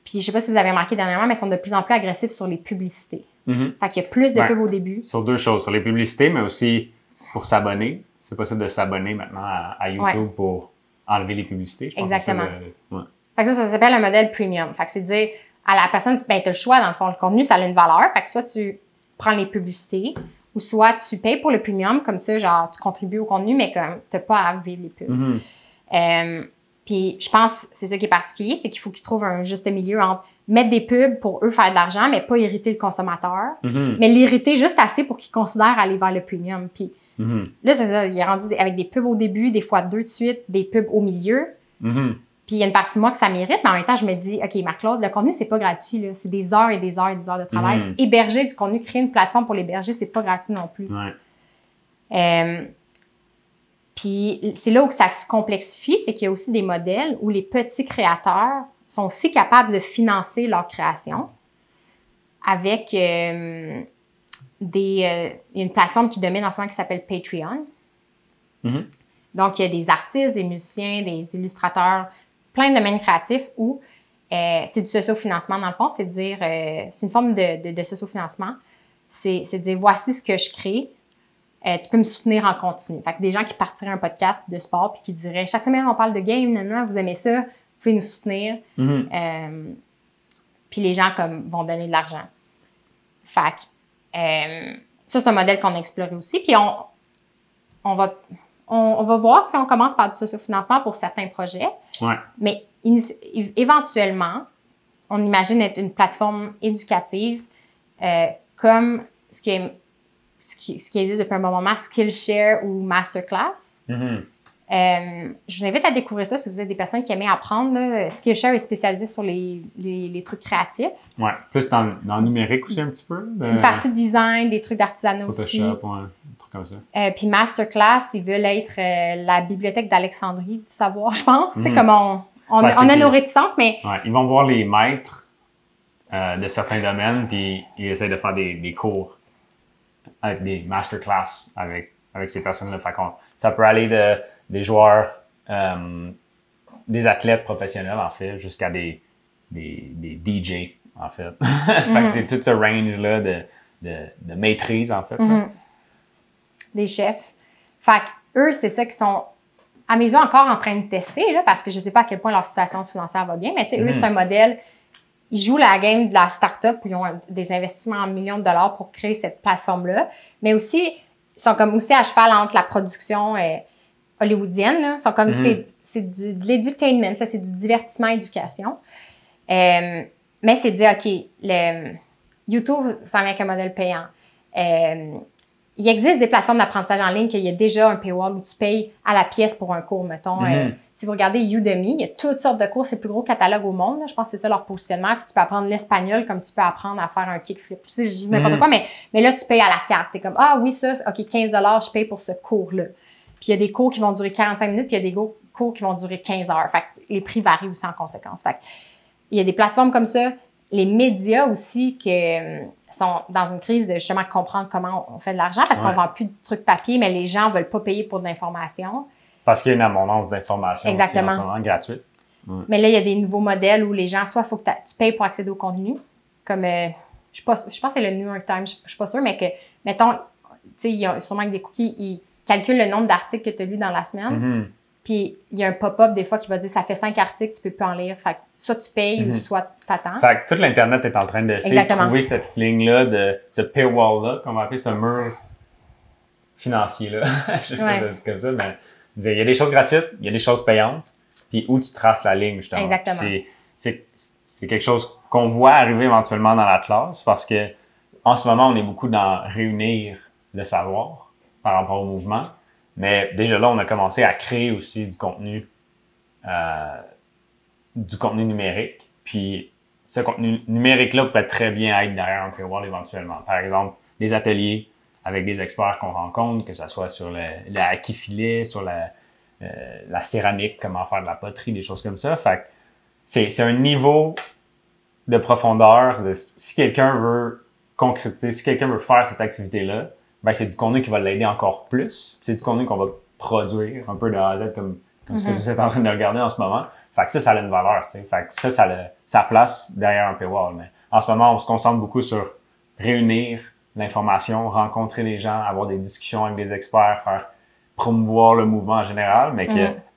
Puis je sais pas si vous avez remarqué dernièrement, mais ils sont de plus en plus agressifs sur les publicités. Fait qu'il y a plus de pubs au début. Sur deux choses, sur les publicités, mais aussi pour s'abonner. C'est possible de s'abonner maintenant à YouTube pour enlever les publicités. Je pense. Exactement. Fait que ça s'appelle un modèle premium. Fait que c'est de dire à la personne, ben, tu as le choix, dans le fond, le contenu, ça a une valeur. Fait que soit tu prends les publicités ou soit tu payes pour le premium, comme ça, genre, tu contribues au contenu, mais comme tu n'as pas à vivre les pubs. Puis je pense, c'est ça qui est particulier, c'est qu'il faut qu'ils trouvent un juste milieu entre mettre des pubs pour eux faire de l'argent, mais pas irriter le consommateur, mais l'irriter juste assez pour qu'ils considèrent aller vers le premium. Puis là, c'est ça, il est rendu avec des pubs au début, des fois 2 de suite, des pubs au milieu. Puis il y a une partie de moi que ça mérite, mais en même temps, je me dis, OK, Marc-Claude, le contenu, c'est pas gratuit, là. C'est des heures et des heures et des heures de travail. Héberger du contenu, créer une plateforme pour l'héberger, c'est pas gratuit non plus. Puis c'est là où ça se complexifie, c'est qu'il y a aussi des modèles où les petits créateurs sont aussi capables de financer leur création avec il y a une plateforme qui domine en ce moment qui s'appelle Patreon. Donc, il y a des artistes, des musiciens, des illustrateurs, plein de domaines créatifs où c'est du socio-financement dans le fond, c'est de dire, c'est une forme de socio-financement, c'est de dire, voici ce que je crée, tu peux me soutenir en continu. Fait que des gens qui partiraient un podcast de sport puis qui diraient, chaque semaine, on parle de game, vous aimez ça, vous pouvez nous soutenir. Puis les gens comme vont donner de l'argent. Fait que ça, c'est un modèle qu'on a exploré aussi. Puis on va voir si on commence par du socio-financement pour certains projets. Mais éventuellement, on imagine être une plateforme éducative comme ce qui existe depuis un bon moment, Skillshare ou Masterclass. Je vous invite à découvrir ça si vous êtes des personnes qui aiment apprendre. Là. Skillshare est spécialisé sur les trucs créatifs. Plus dans le numérique aussi un petit peu. Une partie de design, des trucs d'artisanat aussi. Photoshop, un truc comme ça. Puis Masterclass, ils veulent être la bibliothèque d'Alexandrie du savoir, je pense. C'est comme on a nos réticences, mais... Ils vont voir les maîtres de certains domaines, puis ils essaient de faire des cours, avec des masterclass avec ces personnes-là. Fait ça peut aller des joueurs, des athlètes professionnels, en fait, jusqu'à des DJ, en fait. Fait que c'est tout ce range-là de maîtrise, en fait. Des chefs. Fait que eux, c'est ça qui sont, à mes yeux, encore en train de tester, là, parce que je sais pas à quel point leur situation financière va bien, mais tu sais, eux, c'est un modèle, ils jouent la game de la start-up où ils ont des investissements en millions de dollars pour créer cette plateforme-là, mais aussi, ils sont comme aussi à cheval entre la production hollywoodienne, là. Ils sont comme, c'est de l'edutainment, là, c'est du divertissement, éducation. Mais c'est de dire, OK, YouTube, ça vient avec un modèle payant. il existe des plateformes d'apprentissage en ligne qu'il y a déjà un paywall où tu payes à la pièce pour un cours, mettons. Si vous regardez Udemy, il y a toutes sortes de cours, c'est le plus gros catalogue au monde. Là. Je pense que c'est ça leur positionnement. Puis tu peux apprendre l'espagnol comme tu peux apprendre à faire un kickflip. Je dis n'importe quoi, mais là, tu payes à la carte. T'es comme, ah oui, ça, OK, 15 $ je paye pour ce cours-là. Puis il y a des cours qui vont durer 45 minutes, puis il y a des cours qui vont durer 15 heures. Fait que les prix varient aussi en conséquence. Fait que il y a des plateformes comme ça. Les médias aussi qui sont dans une crise de justement comprendre comment on fait de l'argent parce qu'on vend plus de trucs papier, mais les gens veulent pas payer pour de l'information. Parce qu'il y a une abondance d'informations aussi en ce moment gratuite. Mais là, il y a des nouveaux modèles où les gens, soit il faut que tu payes pour accéder au contenu, comme, je pense que c'est le New York Times, je suis pas sûre, mais que, mettons, tu sais, il y a sûrement que des cookies, ils calculent le nombre d'articles que tu as lus dans la semaine. Puis, il y a un pop-up des fois qui va dire, ça fait 5 articles, tu peux plus en lire. Fait que soit tu payes ou soit t'attends. Fait que tout l'Internet est en train d'essayer de trouver cette ligne-là, de ce paywall-là, qu'on va appeler ce mur financier-là. Je sais pas si ça dit comme ça, mais il y a des choses gratuites, il y a des choses payantes, puis où tu traces la ligne, justement. Exactement. C'est quelque chose qu'on voit arriver éventuellement dans la classe parce que en ce moment, on est beaucoup dans réunir le savoir par rapport au mouvement. Mais déjà là, on a commencé à créer aussi du contenu numérique. Puis ce contenu numérique-là pourrait très bien être derrière un paywall éventuellement. Par exemple, des ateliers avec des experts qu'on rencontre, que ce soit sur le haki filet, sur la céramique, comment faire de la poterie, des choses comme ça. Fait que c'est un niveau de profondeur. Si quelqu'un veut concrétiser, si quelqu'un veut faire cette activité-là, ben c'est du contenu qui va l'aider encore plus. C'est du contenu qu'on va produire un peu de A à Z comme ce que vous êtes en train de regarder en ce moment. Fait que ça a une valeur, tu sais. Fait que ça a sa place derrière un paywall. Mais en ce moment, on se concentre beaucoup sur réunir l'information, rencontrer les gens, avoir des discussions avec des experts, faire promouvoir le mouvement en général, mais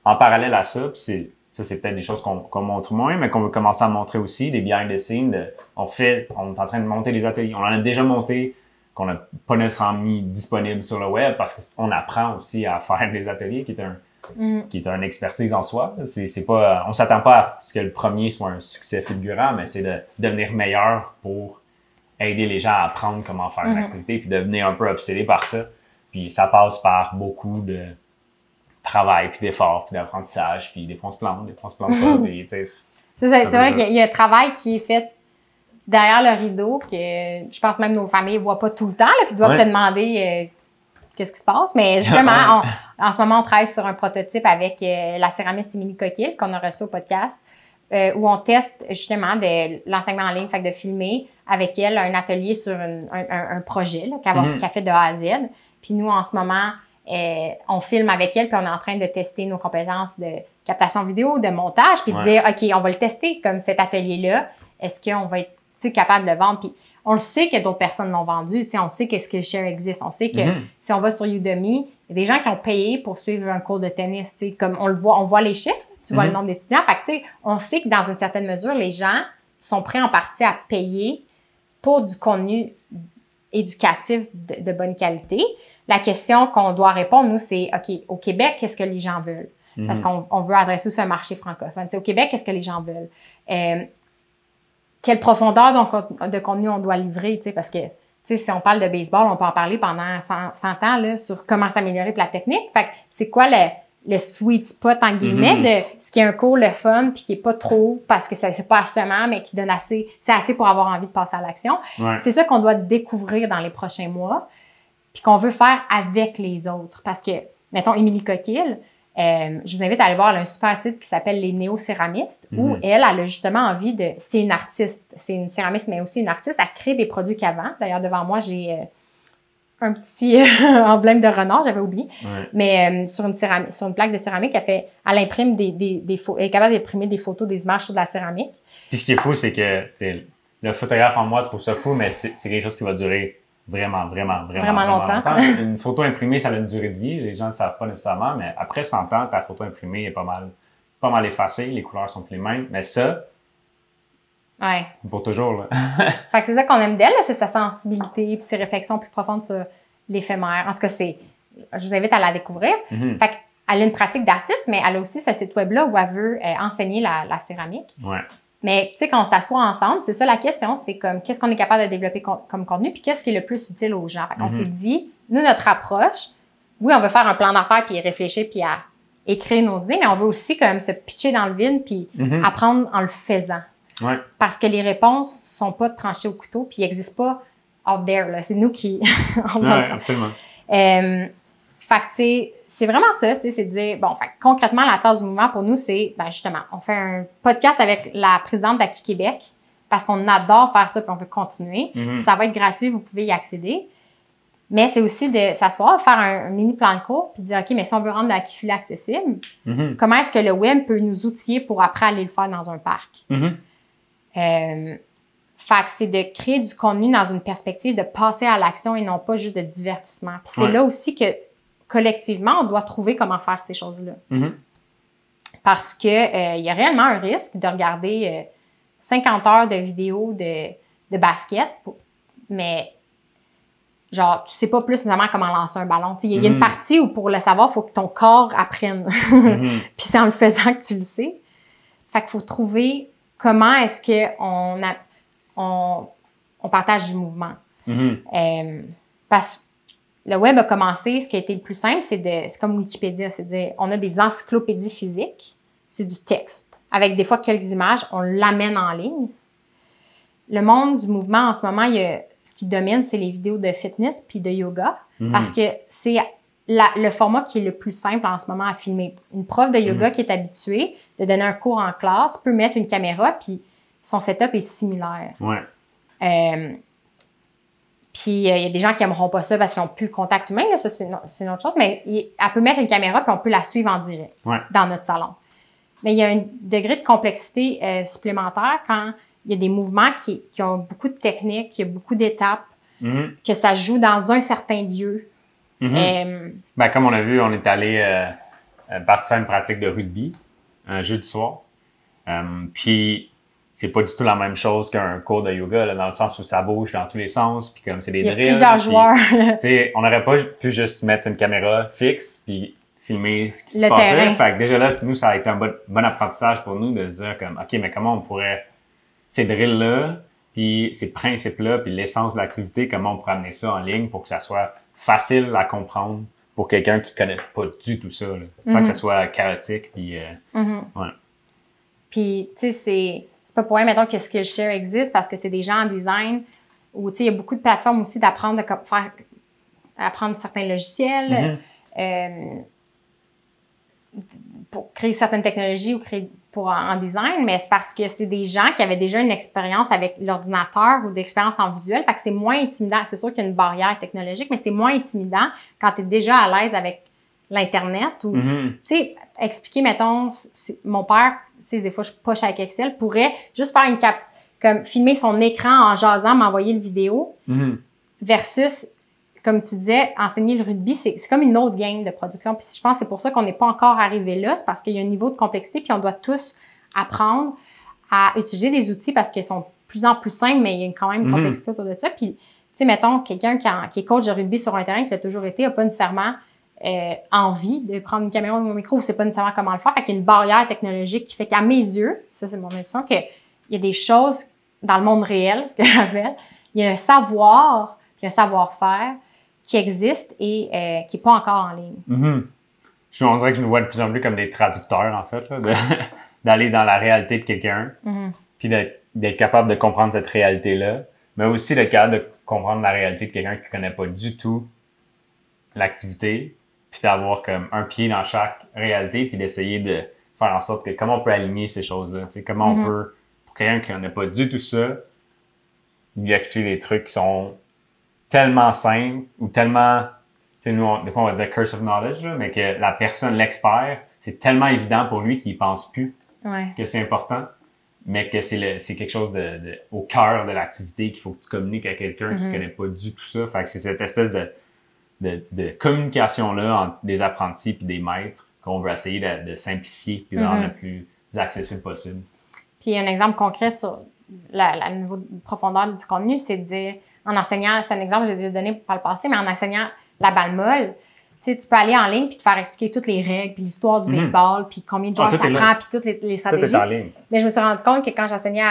en parallèle à ça, puis c'est peut-être des choses qu'on montre moins, mais qu'on veut commencer à montrer aussi, des behind the scenes. On est en train de monter des ateliers. On en a déjà monté, qu'on n'a pas nécessairement mis disponible sur le web parce qu'on apprend aussi à faire des ateliers qui est une expertise en soi. C'est pas, on s'attend pas à ce que le premier soit un succès fulgurant, mais c'est de devenir meilleur pour aider les gens à apprendre comment faire une activité puis devenir un peu obsédé par ça. Puis ça passe par beaucoup de travail, puis d'efforts, puis d'apprentissage, puis des fois on se plante, des fois on se plante pas. Puis, c'est vrai qu'il y a un travail qui est fait derrière le rideau que je pense même nos familles ne voient pas tout le temps, là, puis doivent se demander qu'est-ce qui se passe. Mais justement, en ce moment, on travaille sur un prototype avec la céramiste Émilie Coquille qu'on a reçu au podcast, où on teste justement de l'enseignement en ligne, fait que de filmer avec elle un atelier sur un projet qu'elle a fait de A à Z. Puis nous, en ce moment, on filme avec elle, puis on est en train de tester nos compétences de captation vidéo, de montage, puis de dire, OK, on va le tester comme cet atelier-là. Est-ce qu'on va être capable de le vendre? Puis on le sait que d'autres personnes l'ont vendu. On sait que Skillshare existe. On sait que si on va sur Udemy, il y a des gens qui ont payé pour suivre un cours de tennis. Comme on le voit, on voit les chiffres, tu vois le nombre d'étudiants. Fait que, on sait que dans une certaine mesure, les gens sont prêts en partie à payer pour du contenu éducatif de bonne qualité. La question qu'on doit répondre, nous, c'est, OK, au Québec, qu'est-ce que les gens veulent? Parce qu'on veut adresser aussi un marché francophone. Au Québec, qu'est-ce que les gens veulent? Quelle profondeur de contenu on doit livrer? Parce que si on parle de baseball, on peut en parler pendant 100 ans là, sur comment s'améliorer pour la technique. Fait que c'est quoi le sweet spot, en guillemets, de ce qui est un cours le fun, puis qui est pas trop, parce que c'est pas assommant, mais qui donne assez, c'est assez pour avoir envie de passer à l'action. C'est ça qu'on doit découvrir dans les prochains mois, puis qu'on veut faire avec les autres. Parce que, mettons, Émilie Coquille, je vous invite à aller voir, elle a un super site qui s'appelle Les Néo-Céramistes, où elle a justement envie de... C'est une artiste, c'est une céramiste, mais aussi une artiste. Elle crée des produits qu'elle vend. D'ailleurs, devant moi, j'ai un petit emblème de renard, j'avais oublié. Mais sur une plaque de céramique, elle imprime elle est capable d'imprimer des photos, des images sur de la céramique. Puis ce qui est fou, c'est que le photographe en moi trouve ça fou, mais c'est quelque chose qui va durer vraiment longtemps. Une photo imprimée, ça a une durée de vie. Les gens ne savent pas nécessairement, mais après 100 ans, ta photo imprimée est pas mal effacée. Les couleurs sont plus les mêmes. Mais ça, pour toujours. Là. Fait que c'est ça qu'on aime d'elle, c'est sa sensibilité et ses réflexions plus profondes sur l'éphémère. En tout cas, je vous invite à la découvrir. Fait qu'elle a une pratique d'artiste, mais elle a aussi ce site web-là où elle veut enseigner la céramique. Mais, tu sais, quand on s'assoit ensemble, c'est ça la question, c'est comme, qu'est-ce qu'on est capable de développer comme contenu, puis qu'est-ce qui est le plus utile aux gens. Fait qu'on s'est dit, nous, notre approche, oui, on veut faire un plan d'affaires, puis réfléchir, puis à écrire nos idées, mais on veut aussi, comme, se pitcher dans le vide, puis apprendre en le faisant. Ouais. Parce que les réponses sont pas tranchées au couteau, puis ils n'existent pas out there, là. C'est nous qui... Oui, absolument. Fait que, tu sais, c'est vraiment ça, tu sais, c'est de dire, bon, fait concrètement, la tasse du mouvement, pour nous, c'est, ben justement, on fait un podcast avec la présidente d'Aki Québec parce qu'on adore faire ça puis on veut continuer. Puis ça va être gratuit, vous pouvez y accéder. Mais c'est aussi de s'asseoir, faire un mini plan de cours puis dire, OK, mais si on veut rendre la Kifuli accessible, comment est-ce que le web peut nous outiller pour après aller le faire dans un parc? Fait que c'est de créer du contenu dans une perspective de passer à l'action et non pas juste de divertissement. Puis c'est là aussi que collectivement, on doit trouver comment faire ces choses-là. Parce que il y a réellement un risque de regarder 50 heures de vidéos de basket, mais genre, tu sais pas plus nécessairement comment lancer un ballon. Il y a une partie où pour le savoir, il faut que ton corps apprenne. Puis c'est en le faisant que tu le sais. Fait qu'il faut trouver comment est-ce qu'on partage du mouvement. Parce que le web a commencé, ce qui a été le plus simple, c'est comme Wikipédia, c'est de dire, on a des encyclopédies physiques, c'est du texte. Avec des fois quelques images, on l'amène en ligne. Le monde du mouvement, en ce moment, ce qui domine, c'est les vidéos de fitness puis de yoga, parce que c'est le format qui est le plus simple en ce moment à filmer. Une prof de yoga qui est habituée de donner un cours en classe peut mettre une caméra, puis son setup est similaire. Puis il y a des gens qui n'aimeront pas ça parce qu'ils n'ont plus le contact humain, là, ça c'est une autre chose, mais elle peut mettre une caméra puis on peut la suivre en direct dans notre salon. Mais il y a un degré de complexité supplémentaire quand il y a des mouvements qui ont beaucoup de techniques, il y a beaucoup d'étapes, que ça joue dans un certain lieu. Ben, comme on a vu, on est allé participer à une pratique de rugby un jeudi soir. Puis c'est pas du tout la même chose qu'un cours de yoga, là, dans le sens où ça bouge dans tous les sens, puis comme c'est des drills. Il y a plusieurs joueurs. On n'aurait pas pu juste mettre une caméra fixe puis filmer ce qui se passait. Fait que déjà là, nous, ça a été un bon apprentissage pour nous de se dire comme, OK, mais comment on pourrait, ces drills-là, puis ces principes-là, puis l'essence de l'activité, comment on pourrait amener ça en ligne pour que ça soit facile à comprendre pour quelqu'un qui connaît pas du tout ça, là, sans que ça soit chaotique, puis Puis, tu sais, c'est pas pour rien, mettons, que Skillshare existe parce que c'est des gens en design où, tu sais, il y a beaucoup de plateformes aussi d'apprendre apprendre certains logiciels pour créer certaines technologies ou créer en design, mais c'est parce que c'est des gens qui avaient déjà une expérience avec l'ordinateur ou d'expérience en visuel, fait que c'est moins intimidant. C'est sûr qu'il y a une barrière technologique, mais c'est moins intimidant quand tu es déjà à l'aise avec l'Internet ou, tu sais, expliquer, mettons, mon père, tu sais, des fois, je poche avec Excel, pourrait juste faire comme filmer son écran en jasant, m'envoyer le vidéo, versus, comme tu disais, enseigner le rugby, c'est comme une autre game de production. Puis je pense que c'est pour ça qu'on n'est pas encore arrivé là, c'est parce qu'il y a un niveau de complexité, puis on doit tous apprendre à utiliser des outils parce qu'ils sont de plus en plus simples, mais il y a quand même une complexité autour de ça. Puis, tu sais, mettons, quelqu'un qui est coach de rugby sur un terrain, qui l'a toujours été, n'a pas nécessairement envie de prendre une caméra ou un micro, ou sait pas nécessairement comment le faire. Fait qu'il y a une barrière technologique qui fait qu'à mes yeux, ça c'est mon intuition, qu'il y a des choses dans le monde réel, ce que j'appelle, il y a un savoir puis un savoir-faire qui existe et qui n'est pas encore en ligne. On dirait que je nous vois de plus en plus comme des traducteurs, en fait, là, d'aller dans la réalité de quelqu'un, puis d'être capable de comprendre cette réalité-là, mais aussi d'être capable de comprendre la réalité de quelqu'un qui ne connaît pas du tout l'activité, puis d'avoir comme un pied dans chaque réalité, puis d'essayer de faire en sorte que comment on peut aligner ces choses-là, tu sais, comment on peut, pour quelqu'un qui n'en a pas du tout ça, lui acheter des trucs qui sont tellement simples ou tellement, tu sais, nous, des fois on va dire curse of knowledge, là, mais que la personne, l'expert, c'est tellement évident pour lui qu'il ne pense plus que c'est important, mais que c'est quelque chose au cœur de l'activité qu'il faut que tu communiques à quelqu'un qui ne connaît pas du tout ça. Fait que c'est cette espèce de communication-là entre des apprentis puis des maîtres qu'on veut essayer de simplifier puis de rendre le plus accessible possible. Puis un exemple concret sur le niveau de profondeur du contenu, c'est de dire, en enseignant, c'est un exemple que j'ai déjà donné par le passé, mais en enseignant la balle molle, Tu sais, tu peux aller en ligne puis te faire expliquer toutes les règles, puis l'histoire du baseball, puis combien de joueurs ça prend, puis toutes les stratégies. Tout est en ligne. Mais je me suis rendu compte que quand j'enseignais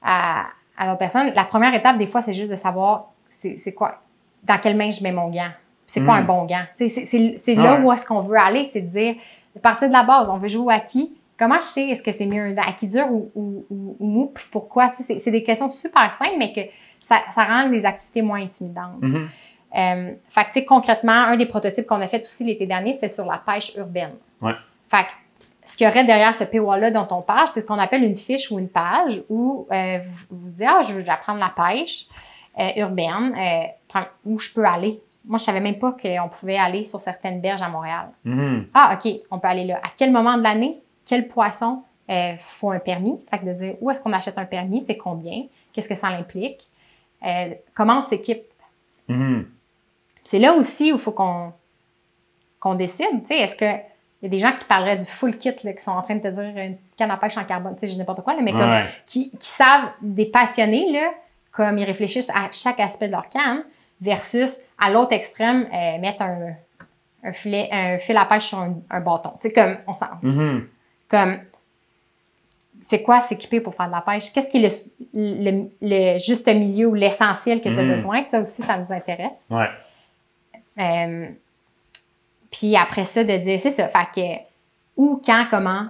à d'autres personnes, la première étape, des fois, c'est juste de savoir c'est quoi, dans quelle main je mets mon gant. C'est quoi un bon gant. Tu sais, c'est là où est-ce qu'on veut aller, c'est de dire, de partir de la base, on veut jouer au hockey. Comment je sais, est-ce que c'est mieux un hockey dur ou mou, puis pourquoi? Tu sais, c'est des questions super simples, mais que ça rend les activités moins intimidantes. Fait que, tu sais, concrètement, un des prototypes qu'on a fait aussi l'été dernier, c'est sur la pêche urbaine. Ouais. Fait que, ce qu'il y aurait derrière ce paywall-là dont on parle, c'est ce qu'on appelle une fiche ou une page où vous dites, je veux apprendre la pêche urbaine, où je peux aller. Moi, je savais même pas qu'on pouvait aller sur certaines berges à Montréal. Ah, OK, on peut aller là. À quel moment de l'année, quel poisson faut un permis? Fait que de dire, où est-ce qu'on achète un permis? C'est combien? Qu'est-ce que ça implique? Comment on s'équipe? C'est là aussi où il faut qu'on décide. Tu sais, est-ce que il y a des gens qui parleraient du full kit, là, qui sont en train de te dire une canne à pêche en carbone, tu sais, je dis n'importe quoi, là, mais comme, qui savent, des passionnés, là, comme ils réfléchissent à chaque aspect de leur canne, versus à l'autre extrême, mettre un fil à pêche sur un bâton. Tu sais, comme, on s'en. Comme, c'est quoi s'équiper pour faire de la pêche? Qu'est-ce qui est le juste milieu ou l'essentiel que tu as besoin? Ça aussi, ça nous intéresse. Puis après ça, de dire, c'est ça, fait que où, quand, comment,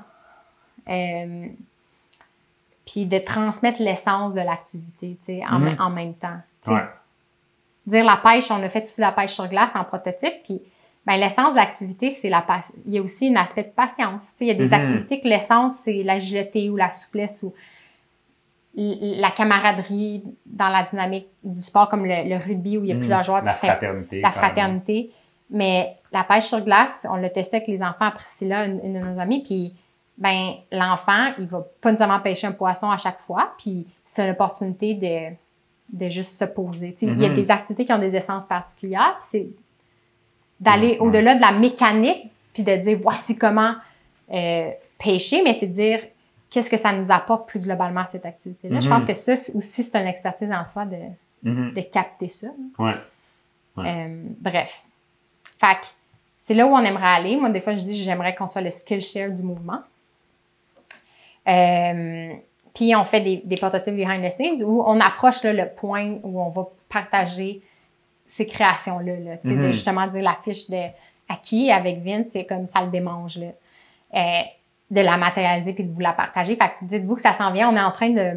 puis de transmettre l'essence de l'activité, tu sais, en même temps. Dire la pêche, on a fait aussi la pêche sur glace en prototype, puis ben, l'essence de l'activité, c'est il y a aussi un aspect de patience. Tu sais, il y a des activités que l'essence, c'est l'agilité ou la souplesse ou la camaraderie dans la dynamique du sport, comme le rugby où il y a plusieurs joueurs. La fraternité. La fraternité. Mais la pêche sur glace, on l'a testé avec les enfants à Priscilla, une de nos amies, puis ben l'enfant, il va pas nécessairement pêcher un poisson à chaque fois, puis c'est une opportunité de juste se poser. Il y a des activités qui ont des essences particulières, puis c'est d'aller au-delà de la mécanique, puis de dire voici comment pêcher, mais c'est de dire qu'est-ce que ça nous apporte plus globalement à cette activité-là. Je pense que ça aussi, c'est une expertise en soi de capter ça. Bref. Fait que c'est là où on aimerait aller. Moi, des fois, je dis j'aimerais qu'on soit le Skillshare du mouvement. Puis on fait des prototypes behind the scenes où on approche là, le point où on va partager ces créations-là. Là, de justement dire la fiche de acquis avec Vince, c'est comme ça le démange. Là. De la matérialiser puis de vous la partager. Fait que dites-vous que ça s'en vient. On est en train de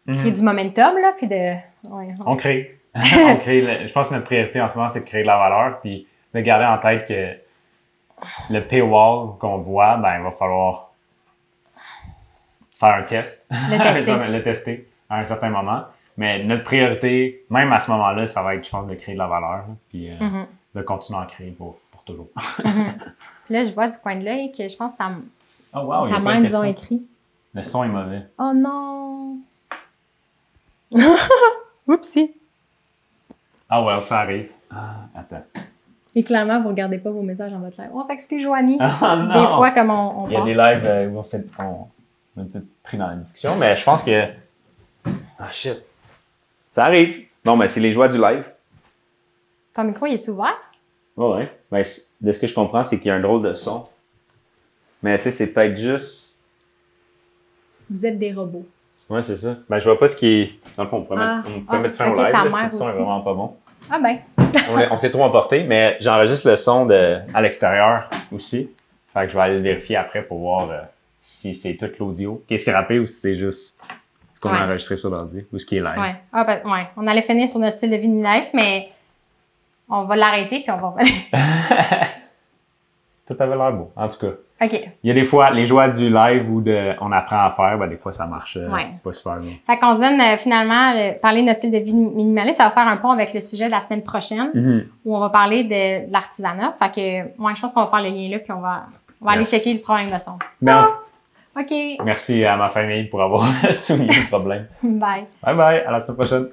créer du momentum, là, puis de... On crée. Je pense que notre priorité en ce moment, c'est de créer de la valeur, puis de garder en tête que le paywall qu'on voit, ben, il va falloir faire un test. Le tester à un certain moment. Mais notre priorité, même à ce moment-là, ça va être, je pense, de créer de la valeur, puis de continuer à en créer pour toujours. Puis là, je vois du coin de l'œil que je pense que ta main, ils ils ont écrit. Le son est mauvais. Oh non! Oupsie! Ah ouais, ça arrive. Attends. Et clairement, vous ne regardez pas vos messages en votre live. On s'excuse, Joanie. Ah non! Des fois, comme on Il y a des lives où on a pris dans la discussion, mais je pense que... Ah shit! Ça arrive! Bon, ben c'est les joies du live. Ton micro, il est-tu ouvert? Oh, ouais. Ben, de ce que je comprends, c'est qu'il y a un drôle de son. Mais tu sais, c'est peut-être juste... Vous êtes des robots. Ouais, c'est ça. Ben, je vois pas ce qui est... Dans le fond, on peut mettre fin au live, là, si le son est vraiment pas bon. Ah ben! on s'est trop emporté, mais j'enregistre le son à l'extérieur aussi. Fait que je vais aller le vérifier après pour voir si c'est tout l'audio qui est scrappé ou si c'est juste ce qu'on a enregistré sur l'ordi ou ce qui est live. Ouais. Ah ben, ouais. On allait finir sur notre style de vie minimaliste, mais on va l'arrêter puis on va revenir. Tout avait l'air beau, en tout cas. OK. Il y a des fois, les joies du live où on apprend à faire, ben des fois, ça marche pas super bien. Fait qu'on se donne finalement, parler de notre style de vie minimaliste, ça va faire un pont avec le sujet de la semaine prochaine, où on va parler de l'artisanat. Fait que, moi, je pense qu'on va faire le lien là, puis on va aller checker le problème de son. Bien. OK. Merci à ma famille pour avoir souligné le problème. Bye. Bye bye, à la semaine prochaine.